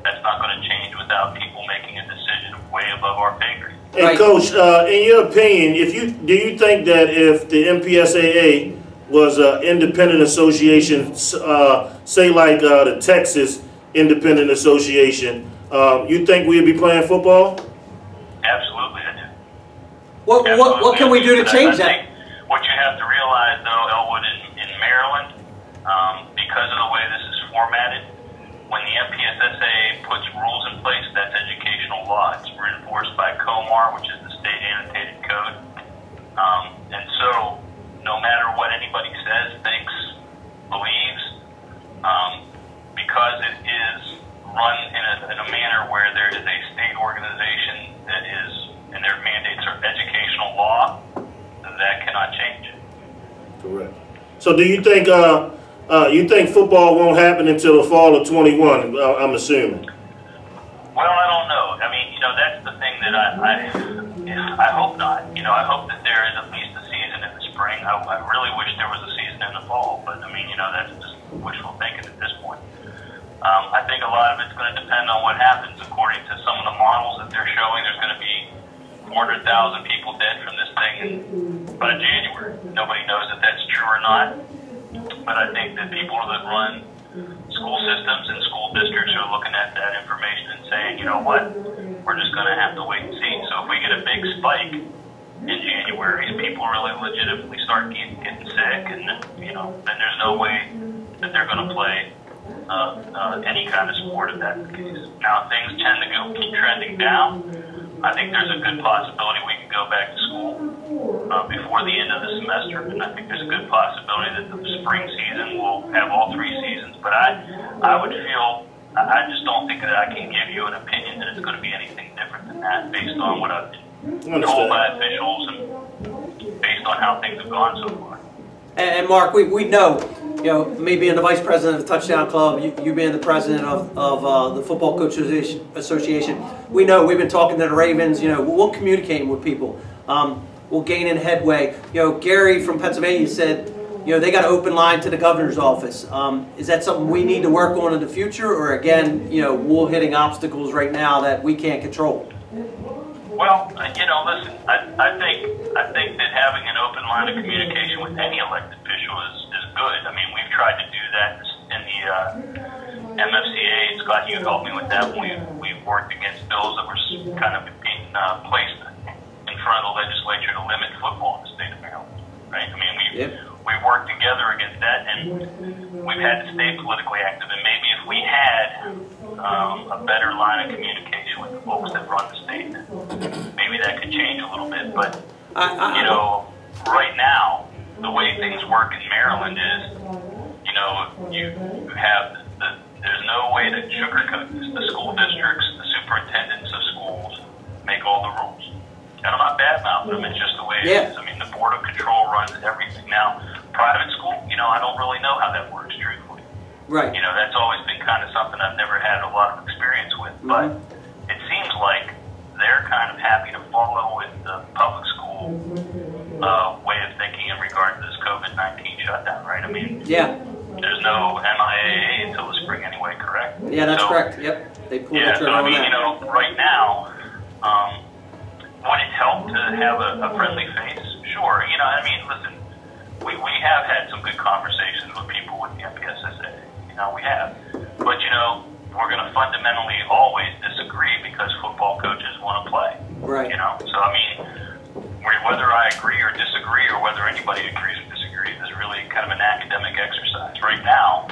Speaker 5: that's not going to change without people making a decision way above our pay grade.
Speaker 2: Hey, Coach, in your opinion, do you think that if the MPSAA was an independent association, say like the Texas Independent Association, you think we'd be playing football?
Speaker 5: Absolutely, I do.
Speaker 1: What can we do to change that?
Speaker 5: I think what you have to realize, though, Elwood, in Maryland, because of the way this is formatted, when the MPSSAA puts rules in place, that's educational law. It's reinforced by COMAR, which is the state annotated code. And so, no matter what anybody says, thinks, believes, because it is run in a manner where there is a state organization that is, and their mandates are educational law, that cannot change.
Speaker 2: Correct. So do you think football won't happen until the fall of 21, I'm assuming?
Speaker 5: Well, I don't know. I mean, you know, that's the thing that I hope not. You know, I hope that there is at least a season in the spring. I really wish there was a season in the fall, but I mean, you know, that's just wishful thinking at this point. I think a lot of it's going to depend on what happens. According to some of the models that they're showing, there's going to be 400,000 people dead from this thing by January. Nobody knows if that's true or not, but I think that people that run school systems and school districts are looking at that information and saying, you know what, we're just going to have to wait and see. So if we get a big spike in January and people really legitimately start getting sick, and you know, then there's no way that they're going to play any kind of sport if that's the case. Now, if things tend to keep trending down, I think there's a good possibility we can go back to school before the end of the semester, and I think there's a good possibility that the spring season will have all 3 seasons. But I would feel, I just don't think that I can give you an opinion that it's going to be anything different than that based on what I've been told by officials and based on how things have gone so far.
Speaker 1: And Marc, we know, you know, me being the vice president of the Touchdown Club, you being the president of the Football Coaches Association, we know, we've been talking to the Ravens, you know, we'll communicate with people. We'll gain in headway. You know, Gary from Pennsylvania said, you know, they got an open line to the governor's office. Is that something we need to work on in the future, or again, you know, we're hitting obstacles right now that we can't control?
Speaker 5: Well, you know, listen, I think that having an open line of communication with any elected official is good. I mean, we've tried to do that in the MFCA. Scott, you helped me with that. We've worked against bills that were kind of being placed in front of the legislature to limit football in the state of Maryland, right? I mean, we've worked together against that, and we've had to stay politically active. And maybe if we had a better line of communication with the folks that run the state, maybe that could change a little bit. But, you know, right now, the way things work in Maryland is, you know, you have there's no way to sugarcoat this. The school districts, the superintendents of schools make all the rules. And I'm not bad-mouthing them, it's just the way it is. I mean, the Board of Control runs everything. Now, private school, you know, I don't really know how that works, truthfully.
Speaker 1: Right.
Speaker 5: You know, that's always been kind of something I've never had a lot of experience with. But it seems like they're kind of happy to follow with the public school way of thinking in regard to this COVID-19 shutdown, right? I mean, there's no MIAA until the spring anyway, correct?
Speaker 1: Yeah, that's correct. Yep. They pulled the trigger
Speaker 5: so I
Speaker 1: on
Speaker 5: mean,
Speaker 1: that.
Speaker 5: you know, right now, would it help to have a friendly face? Sure. You know, I mean, listen, we have had some good conversations with people with the MPSSA. You know, we have. But, you know, we're going to fundamentally always disagree because football coaches want to play.
Speaker 1: Right.
Speaker 5: You know, so I mean, whether I agree or disagree or whether anybody agrees or disagrees is really kind of an academic exercise. Right now,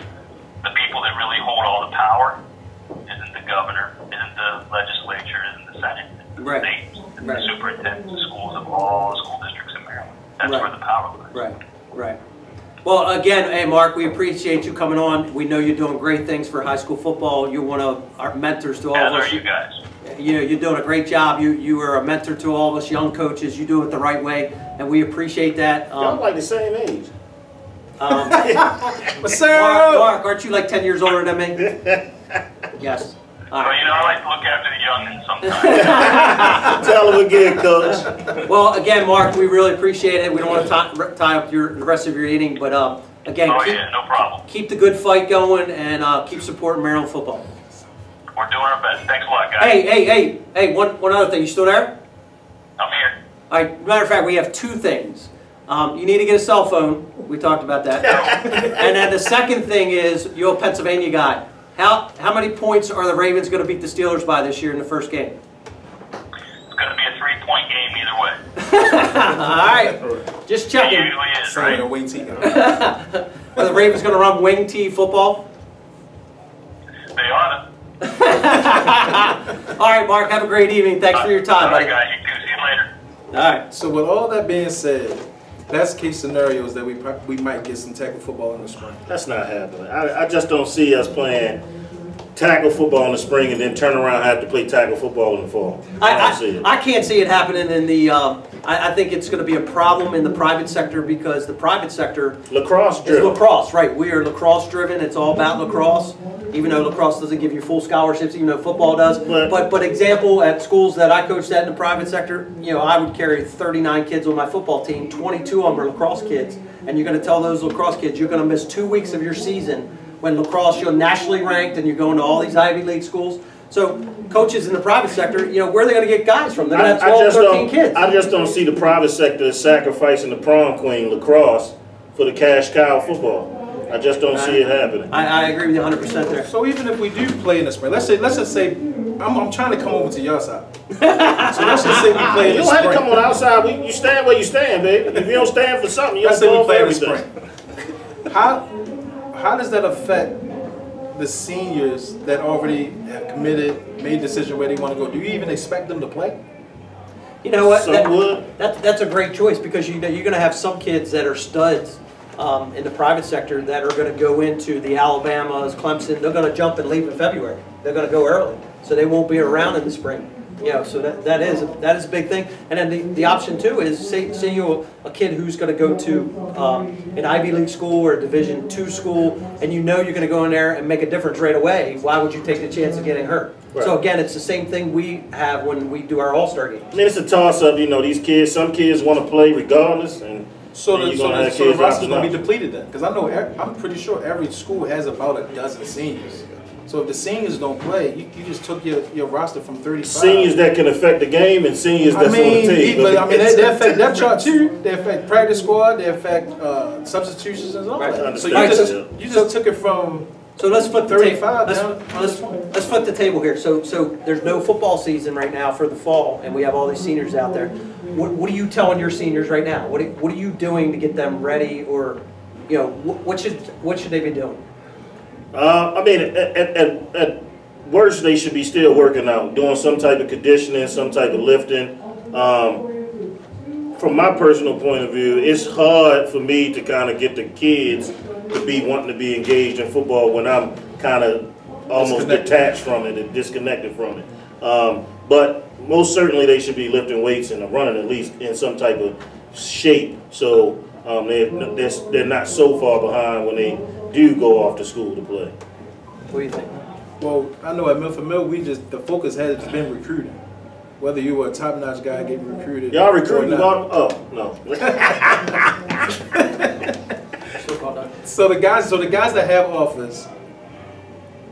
Speaker 5: the people that really hold all the power isn't the governor, isn't the legislature, isn't the Senate, it's the state, it's the superintendents of schools of all the school districts in Maryland. That's where the power lies.
Speaker 1: Right. Well, again, hey, Mark, we appreciate you coming on. We know you're doing great things for high school football. You're one of our mentors to all of us.
Speaker 5: As are you guys.
Speaker 1: You know, you're doing a great job. You are a mentor to all of us young coaches. You do it the right way, and we appreciate that.
Speaker 2: Y'all like the same age.
Speaker 3: Mesaros!
Speaker 1: Mark, aren't you like 10 years older than me? Yes. All right.
Speaker 5: Well, you know, I like to look after the youngins sometimes.
Speaker 2: Tell them again, Coach.
Speaker 1: Well, again, Mark, we really appreciate it. We don't want to tie up the rest of your eating, but again,
Speaker 5: no problem.
Speaker 1: Keep the good fight going and keep supporting Maryland football.
Speaker 5: We're doing our best. Thanks a lot, guys.
Speaker 1: Hey, one other thing. You still there?
Speaker 5: I'm here.
Speaker 1: All right, matter of fact, we have two things. You need to get a cell phone. We talked about that. And then the second thing is, you're a Pennsylvania guy. How many points are the Ravens going to beat the Steelers by this year in the first game?
Speaker 5: It's going to be a 3-point game either way.
Speaker 1: All right, just checking.
Speaker 5: It usually is, right?
Speaker 1: Are the Ravens going to run wing tee football?
Speaker 5: They ought to.
Speaker 1: All right, Mark, have a great evening. Thanks for your time, buddy.
Speaker 5: All right, guys. You too. See you later.
Speaker 1: All right.
Speaker 3: So with all that being said, best case scenario is that we might get some tackle football in the spring.
Speaker 2: That's not happening. I just don't see us playing tackle football in the spring and then turn around and have to play tackle football in the fall. I don't see it.
Speaker 1: I can't see it happening in the I think it's going to be a problem in the private sector because the private sector
Speaker 2: lacrosse driven.
Speaker 1: is lacrosse, right? We are lacrosse driven. It's all about lacrosse, even though lacrosse doesn't give you full scholarships, even though football does. But example, at schools that I coached at in the private sector, you know, I would carry 39 kids on my football team. 22 of them are lacrosse kids, and you're going to tell those lacrosse kids you're going to miss 2 weeks of your season when lacrosse, you're nationally ranked and you're going to all these Ivy League schools. So coaches in the private sector, you know, where are they going to get guys from? They're going to have 12, 13 kids.
Speaker 2: I just don't see the private sector sacrificing the prom queen lacrosse for the cash cow football. I just don't see it happening.
Speaker 1: I agree with you 100% there.
Speaker 3: So even if we do play in the spring, let's just say I'm trying to come over to your side. So let's just say we play in the spring.
Speaker 2: You don't have to come on outside. You stand where you stand, baby. If you don't stand for something, you don't fall for everything.
Speaker 3: How does that affect the seniors that already have committed, made a decision where they want to go? Do you even expect them to play?
Speaker 1: You know what?
Speaker 2: Some would.
Speaker 1: That's a great choice because you're going to have some kids that are studs in the private sector that are going to go into the Alabamas, Clemson. They're going to jump and leave in February. They're going to go early, so they won't be around in the spring. You know, so that is a big thing. And then the option too is say you're a kid who's going to go to an Ivy League school or a Division II school, and you know you're going to go in there and make a difference right away. Why would you take the chance of getting hurt? Right. So again, it's the same thing we have when we do our All-Star games.
Speaker 2: I mean, it's a toss-up. You know, these kids. Some kids want to play regardless, and
Speaker 3: so the roster's going to be depleted then, because I'm pretty sure every school has about a dozen seniors. So if the seniors don't play, you just took your roster from 35.
Speaker 2: Seniors that can affect the game and seniors that's on the team.
Speaker 3: But they affect depth chart too. They affect practice squad. They affect substitutions and all that. So you just took it from
Speaker 1: So let's flip the table.
Speaker 3: 35
Speaker 1: Let's flip the table here. So there's no football season right now for the fall, and we have all these seniors out there. What are you telling your seniors right now? What are you doing to get them ready, or what should they be doing?
Speaker 2: I mean, at worst, they should be still working out, doing some type of conditioning, some type of lifting. From my personal point of view, it's hard for me to kind of get the kids to be wanting to be engaged in football when I'm kind of almost detached from it and disconnected from it. But most certainly they should be lifting weights and running at least in some type of shape, so they're not so far behind when they do go off to school to play.
Speaker 1: What do you think?
Speaker 3: Well, I know at Milford Mill, the focus has been recruiting. Whether you were a top-notch guy getting recruited.
Speaker 2: Y'all recruiting? Oh, no.
Speaker 3: So the guys that have offers,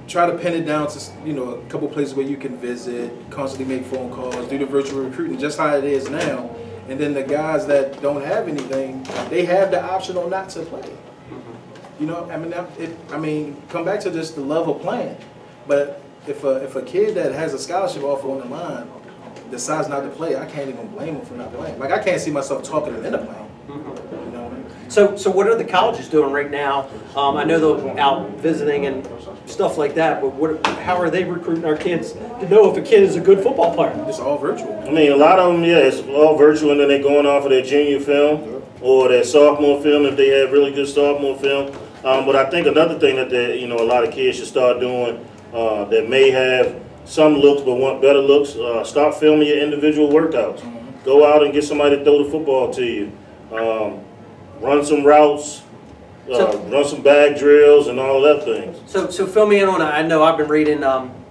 Speaker 3: try to pin it down to a couple places where you can visit, constantly make phone calls, do the virtual recruiting just how it is now. And then the guys that don't have anything, they have the option or not to play. I mean, come back to just the love of playing. But if a kid that has a scholarship offer on the line decides not to play, I can't even blame him for not playing. Like, I can't see myself talking him into playing. You know what I mean?
Speaker 1: So what are the colleges doing right now? I know they're out visiting and stuff like that, but how are they recruiting our kids to know if a kid is a good football player?
Speaker 3: It's all virtual.
Speaker 2: I mean, a lot of them, yeah, it's all virtual, and then they're going off of their junior film or their sophomore film if they have really good sophomore film. But I think another thing that a lot of kids should start doing that may have some looks but want better looks, start filming your individual workouts. Go out and get somebody to throw the football to you. Run some routes, run some bag drills and all of that things.
Speaker 1: So fill me in on it. I know I've been reading,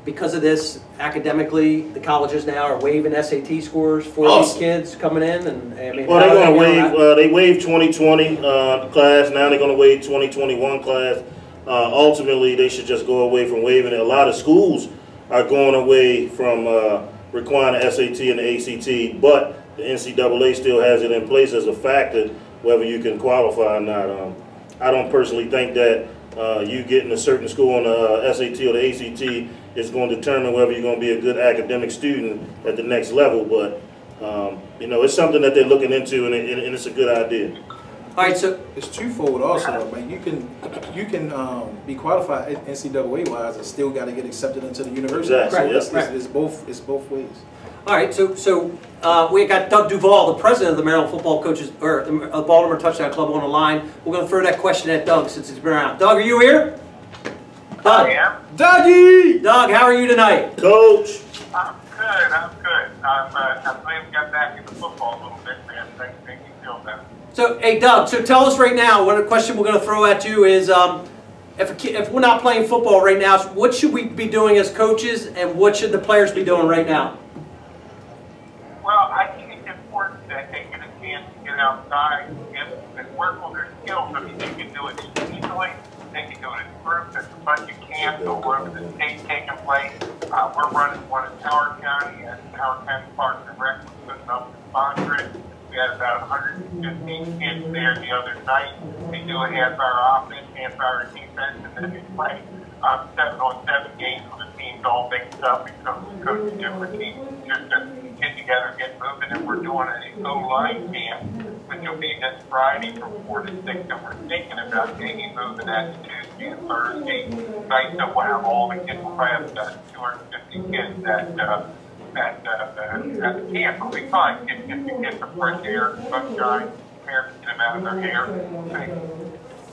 Speaker 1: because of this, academically, the colleges now are waiving SAT scores for these kids coming in. And I mean,
Speaker 2: well, they're going to waive, they waived 2020 class, now they're going to waive 2021 class. Ultimately, they should just go away from waiving it. A lot of schools are going away from requiring the SAT and the ACT, but the NCAA still has it in place as a factor whether you can qualify or not. I don't personally think that you getting a certain score on the SAT or the ACT is going to determine whether you're going to be a good academic student at the next level, but it's something that they're looking into, and it's a good idea.
Speaker 1: All right, so
Speaker 3: it's twofold also. I mean, you can be qualified NCAA wise and still got to get accepted into the university.
Speaker 2: Exactly.
Speaker 3: So it's both ways.
Speaker 1: all right, so we got Doug Duvall, the president of the Maryland Football Coaches, or the Baltimore Touchdown Club, on the line. We're going to throw that question at Doug since he's been around. Doug, are you here? Doug.
Speaker 5: I am.
Speaker 3: Dougie!
Speaker 1: Doug, how are you tonight?
Speaker 2: Coach.
Speaker 5: I'm good. I'm glad we got back into football a little bit, man. Thank you feel better.
Speaker 1: So, hey, Doug, so tell us right now, what a question we're going to throw at you is, if we're not playing football right now, what should we be doing as coaches, and what should the players be doing right now?
Speaker 5: Well, I think it's important that they get a chance to get outside and work on their skills. I mean, they can do it individually, they can do it in groups. There's a bunch of camps over the state taking place. We're running one in Howard County, and Howard County Parks and Rec was putting up and sponsoring. We had about 115 kids there the other night. They do a half-hour offense, half-hour defense, and then they play 7-on-7 games with the teams all mixed up and coach different teams just to get together, get moving. And we're doing an O-line camp, which will be this Friday from 4 to 6, and we're thinking about maybe moving that to Tuesday and Thursday night, so we'll have all the kids. We'll probably have 250 kids at the camp. It'll be fun. Get some fresh air, sunshine, parents get them out of their hair.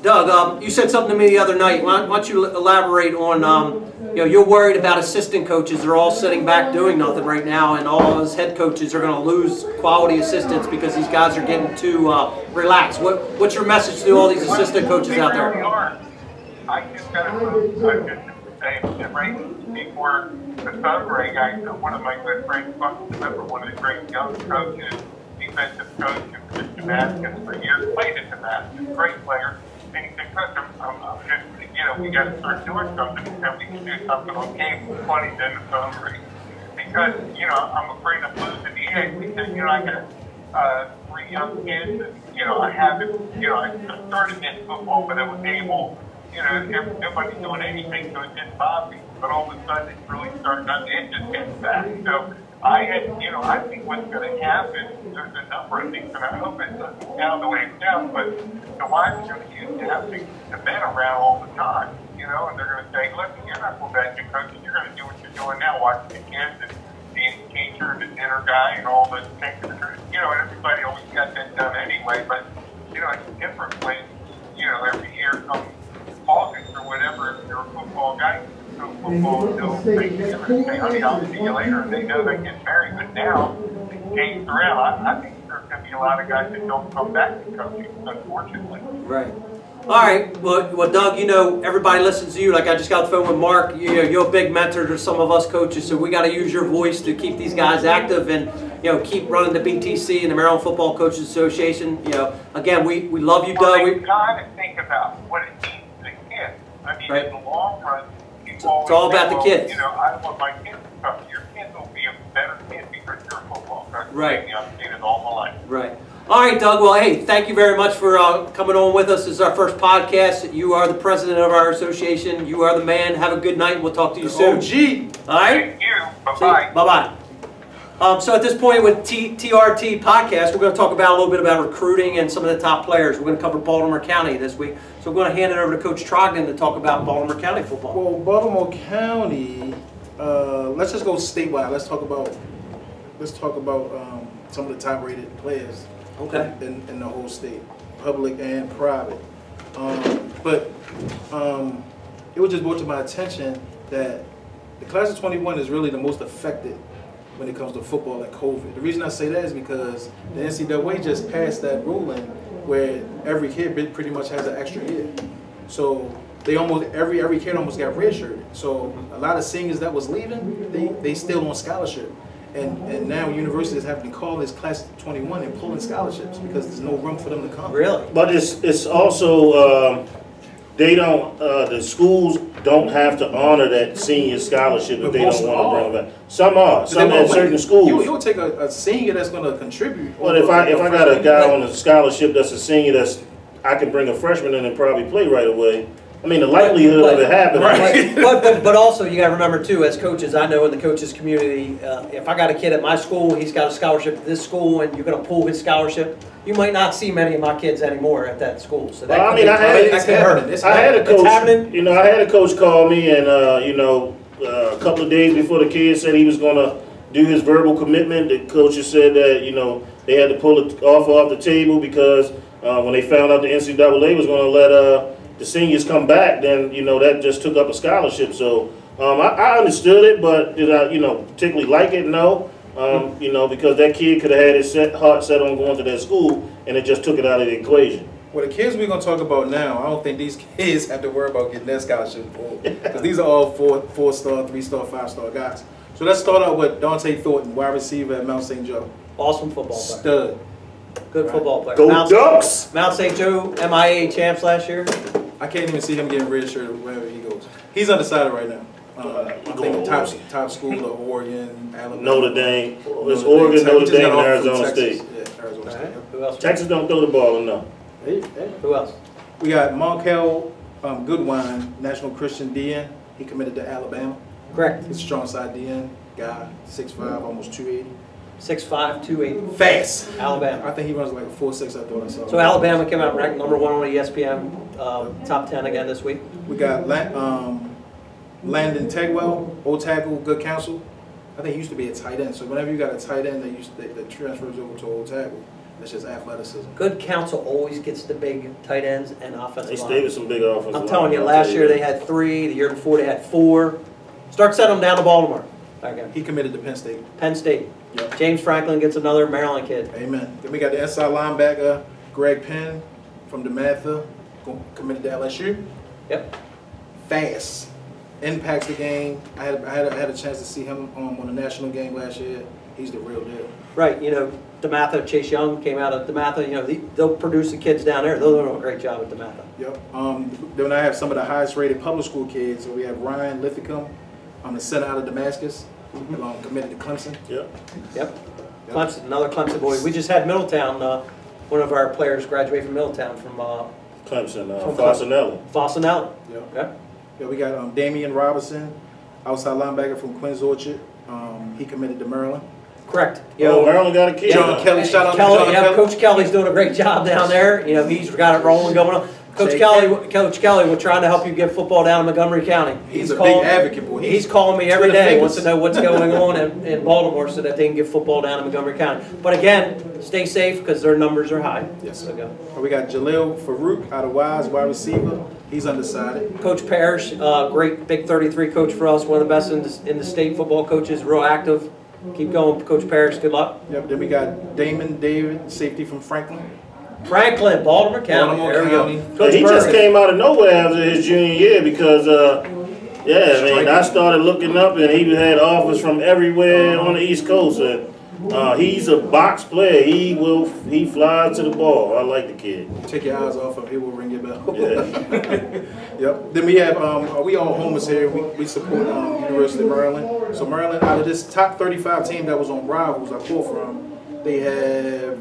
Speaker 1: Doug, you said something to me the other night. Why don't you elaborate on, you're worried about assistant coaches. They're all sitting back doing nothing right now, and all of us head coaches are going to lose quality assistants because these guys are getting too relaxed. What's your message to all these assistant coaches out there?
Speaker 5: They really are. I just got to say right before the phone rang, one of my good friends, remember one of the great young coaches, defensive coach in Damascus for years, played in Damascus, great player. And he said, Coach, we got to start doing something. He said, we can do something on game 20, then the phone rings. Because, I'm afraid of losing the edge. He said, I got 3 young kids, and, I haven't, I started in football, but I was able you know, nobody's doing anything, so it didn't bother me. But all of a sudden, it really started, it just gets back. So I think what's going to happen, there's a number of things, and I hope it doesn't sound the way it sounds, but the wives are going to use to have the men around all the time, you know, and they're going to say, look, you're not going back to coaching, you're going to do what you're doing now, watching the kids and being the teacher and the dinner guy and all the things. You know, and everybody always got that done anyway, but, you know, it's different when, you know, every year comes August or whatever, if you're a football guy, football until Thanksgiving, say, honey, I'll see you later, and they know they get married. But now, it games around. I think there's going to be a lot of guys that don't come back to coaching, unfortunately.
Speaker 1: Right. All right. Well, Doug, you know, everybody listens to you. Like I just got the phone with Mark. You're a big mentor to some of us coaches, so we got to use your voice to keep these guys active and, you know, keep running the BTC and the Maryland Football Coaches Association. You know, again, we love you, Doug.
Speaker 5: We've got to think about what it means to the kids. I mean, in the long run,
Speaker 1: it's all about the kids.
Speaker 5: You know, I want my kids to come. Your kids will be a better kid because you're a football coach.
Speaker 1: Right.
Speaker 5: I've seen it all my life.
Speaker 1: Right. All right, Doug. Well, hey, thank you very much for coming on with us. This is our first podcast. You are the president of our association. You are the man. Have a good night, and we'll talk to you soon.
Speaker 3: OG.
Speaker 1: All right?
Speaker 5: Thank you. Bye-bye.
Speaker 1: Bye-bye. So at this point with TRT Podcast, we're going to talk about a little bit about recruiting and some of the top players. We're going to cover Baltimore County this week. So we're going to hand it over to Coach Trogdon to talk about Baltimore County football.
Speaker 3: Well, Baltimore County, let's just go statewide. Let's talk about some of the top-rated players.
Speaker 1: Okay.
Speaker 3: In the whole state, public and private. It was just brought to my attention that the class of 21 is really the most affected when it comes to football and COVID. The reason I say that is because the NCAA just passed that ruling where every kid pretty much has an extra year. So they almost every kid almost got redshirted. So a lot of seniors that was leaving, they still on scholarship. And now universities have to call this class of 21 and pulling scholarships because there's no room for them to come.
Speaker 1: Really?
Speaker 2: But it's also they don't the schools don't have to honor that senior scholarship if they don't want to bring it back. Some are. Some at certain schools.
Speaker 3: You would take a senior that's going to contribute.
Speaker 2: Well, if I got a guy on a scholarship that's a senior I can bring a freshman in and probably play right away. I mean, the likelihood of it happening.
Speaker 1: Right. But also, you got to remember, too, as coaches, I know in the coaches community, if I got a kid at my school, he's got a scholarship at this school, and you're going to pull his scholarship, you might not see many of my kids anymore at that school. So that
Speaker 2: I had a coach, you know, I had a coach call me, and, you know, a couple of days before the kid said he was going to do his verbal commitment, the coaches said that, you know, they had to pull the offer off the table because when they found out the NCAA was going to let the seniors come back, then, you know, that just took up a scholarship. So I understood it, but did I, you know, particularly like it? No. You know, because that kid could have had his heart set on going to that school, and it just took it out of the equation.
Speaker 3: Well, the kids we're going to talk about now, I don't think these kids have to worry about getting that scholarship because these are all four-star, three-star, five-star guys. So let's start out with Dante Thornton, wide receiver at Mount St. Joe.
Speaker 1: Awesome football player.
Speaker 3: Stud.
Speaker 1: Good football player.
Speaker 2: Go Ducks!
Speaker 1: Mount St. Joe MIA champs last year.
Speaker 3: I can't even see him getting redshirted wherever he goes. He's undecided right now. I think top school of Oregon, Alabama.
Speaker 2: Notre Dame. It's Oregon, Notre Dame, and Arizona State.
Speaker 3: Yeah, Arizona State.
Speaker 1: Who else?
Speaker 2: Texas don't throw the ball enough.
Speaker 1: Who else?
Speaker 3: We got Markel Goodwine, National Christian DN. He committed to Alabama.
Speaker 1: Correct.
Speaker 3: He's a strong side DN guy, 6'5", almost 280.
Speaker 1: 6'5", 280.
Speaker 3: Fast.
Speaker 1: Alabama.
Speaker 3: I think he runs like a 4.6. I thought I saw.
Speaker 1: So Alabama came out ranked #1 on the ESPN top 10 again this week.
Speaker 3: We got Landon Tegwell, old tackle, good counsel. I think he used to be a tight end. So whenever you got a tight end, that transfers over to old tackle. That's just athleticism.
Speaker 1: Good counsel always gets the big tight ends and offensive
Speaker 2: They
Speaker 1: line.
Speaker 2: stayed with some big offensive
Speaker 1: I'm telling you, last year they had 3. The year before they had 4. Start setting them down to Baltimore. Okay.
Speaker 3: He committed to Penn State.
Speaker 1: Penn State.
Speaker 3: Yep.
Speaker 1: James Franklin gets another Maryland kid.
Speaker 3: Amen. Then we got the inside linebacker, Greg Penn from DeMatha, committed to LSU.
Speaker 1: Yep.
Speaker 3: Fast. Impacts the game. I had a chance to see him on a national game last year. He's the real deal.
Speaker 1: Right. You know, DeMatha, Chase Young came out of DeMatha. You know, they'll produce the kids down there. They'll do a great job at DeMatha.
Speaker 3: Yep. Then I have some of the highest rated public school kids. So we have Ryan Lithicum, the center out of Damascus, committed to Clemson.
Speaker 1: Yep. Clemson, another Clemson boy. We just had Middletown. One of our players graduate from Middletown from
Speaker 2: Clemson, Fasanelli.
Speaker 3: Yeah, we got Damian Robinson, outside linebacker from Quinns Orchard. He committed to Maryland.
Speaker 1: Correct.
Speaker 2: Maryland got a kid.
Speaker 3: John Kelly, shout out to John Kelly.
Speaker 1: Coach Kelly's doing a great job down there. You know, he's got it rolling going on. Coach Kelly, we're trying to help you get football down in Montgomery County.
Speaker 3: He's a big advocate, boy.
Speaker 1: He's calling me every day, wants to know what's going on in Baltimore so that they can get football down in Montgomery County. But again, stay safe because their numbers are high.
Speaker 3: Yes, sir. We got Jaleel Farouk out of Wise, wide receiver. He's undecided.
Speaker 1: Coach Parrish, great big 33 coach for us, one of the best in the state football coaches, real active. Keep going, Coach Parrish. Good luck.
Speaker 3: Yep. Then we got Damon David, safety from Franklin.
Speaker 1: Baltimore County. There we go.
Speaker 2: He just came out of nowhere after his junior year because, I started looking up and he had offers from everywhere on the East Coast. And he's a box player. He flies to the ball. I like the kid.
Speaker 3: Take your eyes off him. He will ring your bell.
Speaker 2: Yeah.
Speaker 3: Yep. Then we have we all homers here. We support University of Maryland. So Maryland, out of this top 35 team that was on Rivals I pulled from, they have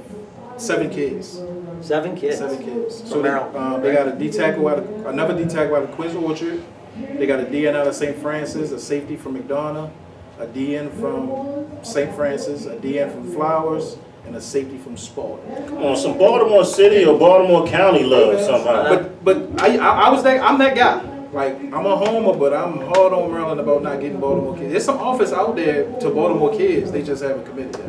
Speaker 3: 7 kids.
Speaker 1: 7 kids.
Speaker 3: 7 kids.
Speaker 1: So
Speaker 3: they got a D tackle another D tackle out of Quinns Orchard. They got a DN out of St. Francis, a safety from McDonough, a DN from St. Francis, a DN from Flowers, and a safety from Spalding.
Speaker 2: Come on, some Baltimore City or Baltimore County love somehow.
Speaker 3: But I'm that guy. Like, I'm a homer, but I'm hard on Maryland about not getting Baltimore kids. There's some offers out there to Baltimore kids. They just haven't committed yet.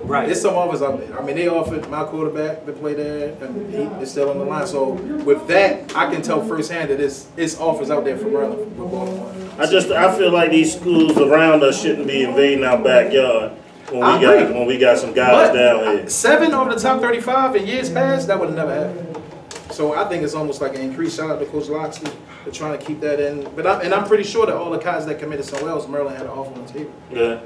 Speaker 1: Right.
Speaker 3: There's some offers out there. I mean, they offered my quarterback to play there, and he is still on the line. So with that, I can tell firsthand that it's offers out there for Maryland with Baltimore.
Speaker 2: I feel like these schools around us shouldn't be invading our backyard when we got some guys down here. 7
Speaker 3: of the top 35 in years past, that would have never happened. So I think it's almost like an increase. Shout out to Coach Loxley for trying to keep that in. But I'm pretty sure that all the guys that committed somewhere else, Maryland had an offer on the table.
Speaker 2: Yeah.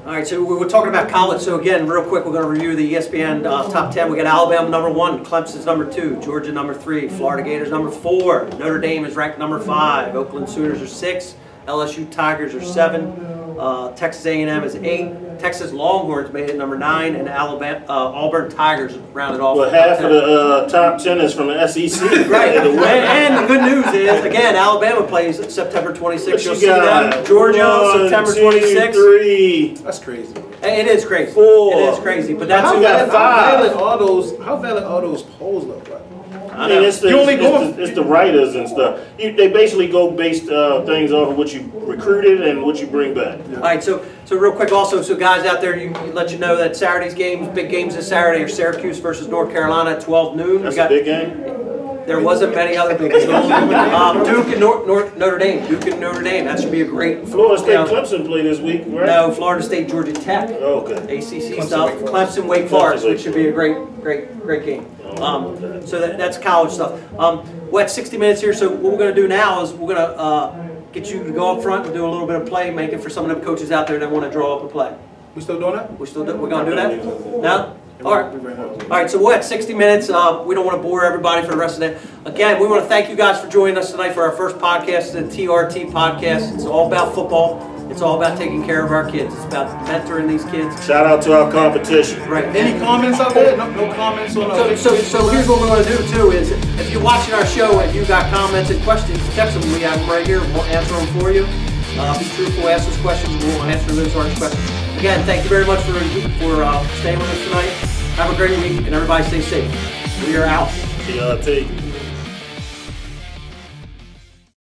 Speaker 1: All right, so we're talking about college. So again, real quick, we're going to review the ESPN top 10. We got Alabama number 1, Clemson's number 2, Georgia number 3, Florida Gators number 4, Notre Dame is ranked number 5, Oakland Sooners are 6, LSU Tigers are 7, Texas A&M is 8, Texas Longhorns made it number 9, and Auburn Tigers rounded off.
Speaker 2: Well, half of the top 10 is from the SEC.
Speaker 1: Right, and the good news is, again, Alabama plays September 26th. You'll see them. Georgia, September 26th.
Speaker 2: 3.
Speaker 3: That's crazy.
Speaker 1: It is crazy.
Speaker 2: 4.
Speaker 1: It is crazy, but that's
Speaker 3: how
Speaker 2: got 5.
Speaker 3: How valid all those polls look like?
Speaker 2: I mean, it's the writers and stuff. They basically go based things off of what you recruited and what you bring back.
Speaker 1: All right, so real quick also, so guys out there, let you know that Saturday's games, big games this Saturday are Syracuse versus North Carolina at 12 noon.
Speaker 2: That's a big game.
Speaker 1: There wasn't many other big games. Duke and Notre Dame. Duke and Notre Dame. That should be a great.
Speaker 2: Florida State Clemson play this week, right?
Speaker 1: No, Florida State Georgia Tech.
Speaker 2: Oh, okay.
Speaker 1: ACC stuff. Clemson Wake Forest, which should be a great game. So that's college stuff. We're at 60 minutes here, so what we're going to do now is we're going to get you to go up front and do a little bit of play making for some of the coaches out there that want to draw up a play.
Speaker 3: We still doing that?
Speaker 1: We're going to do that? No? All right, so we're at 60 minutes. We don't want to bore everybody for the rest of the day. Again, we want to thank you guys for joining us tonight for our first podcast, the TRT Podcast. It's all about football. It's all about taking care of our kids. It's about mentoring these kids.
Speaker 2: Shout out to our competition.
Speaker 1: Right.
Speaker 3: Any comments out there? No comments on our
Speaker 1: So here's what we're going to do too is if you're watching our show and you got comments and questions, text them. We have them right here. We'll answer them for you. Be truthful, ask us questions. We'll answer those hard questions. Again, thank you very much for staying with us tonight. Have a great week and everybody stay safe. We are out.
Speaker 2: TRT.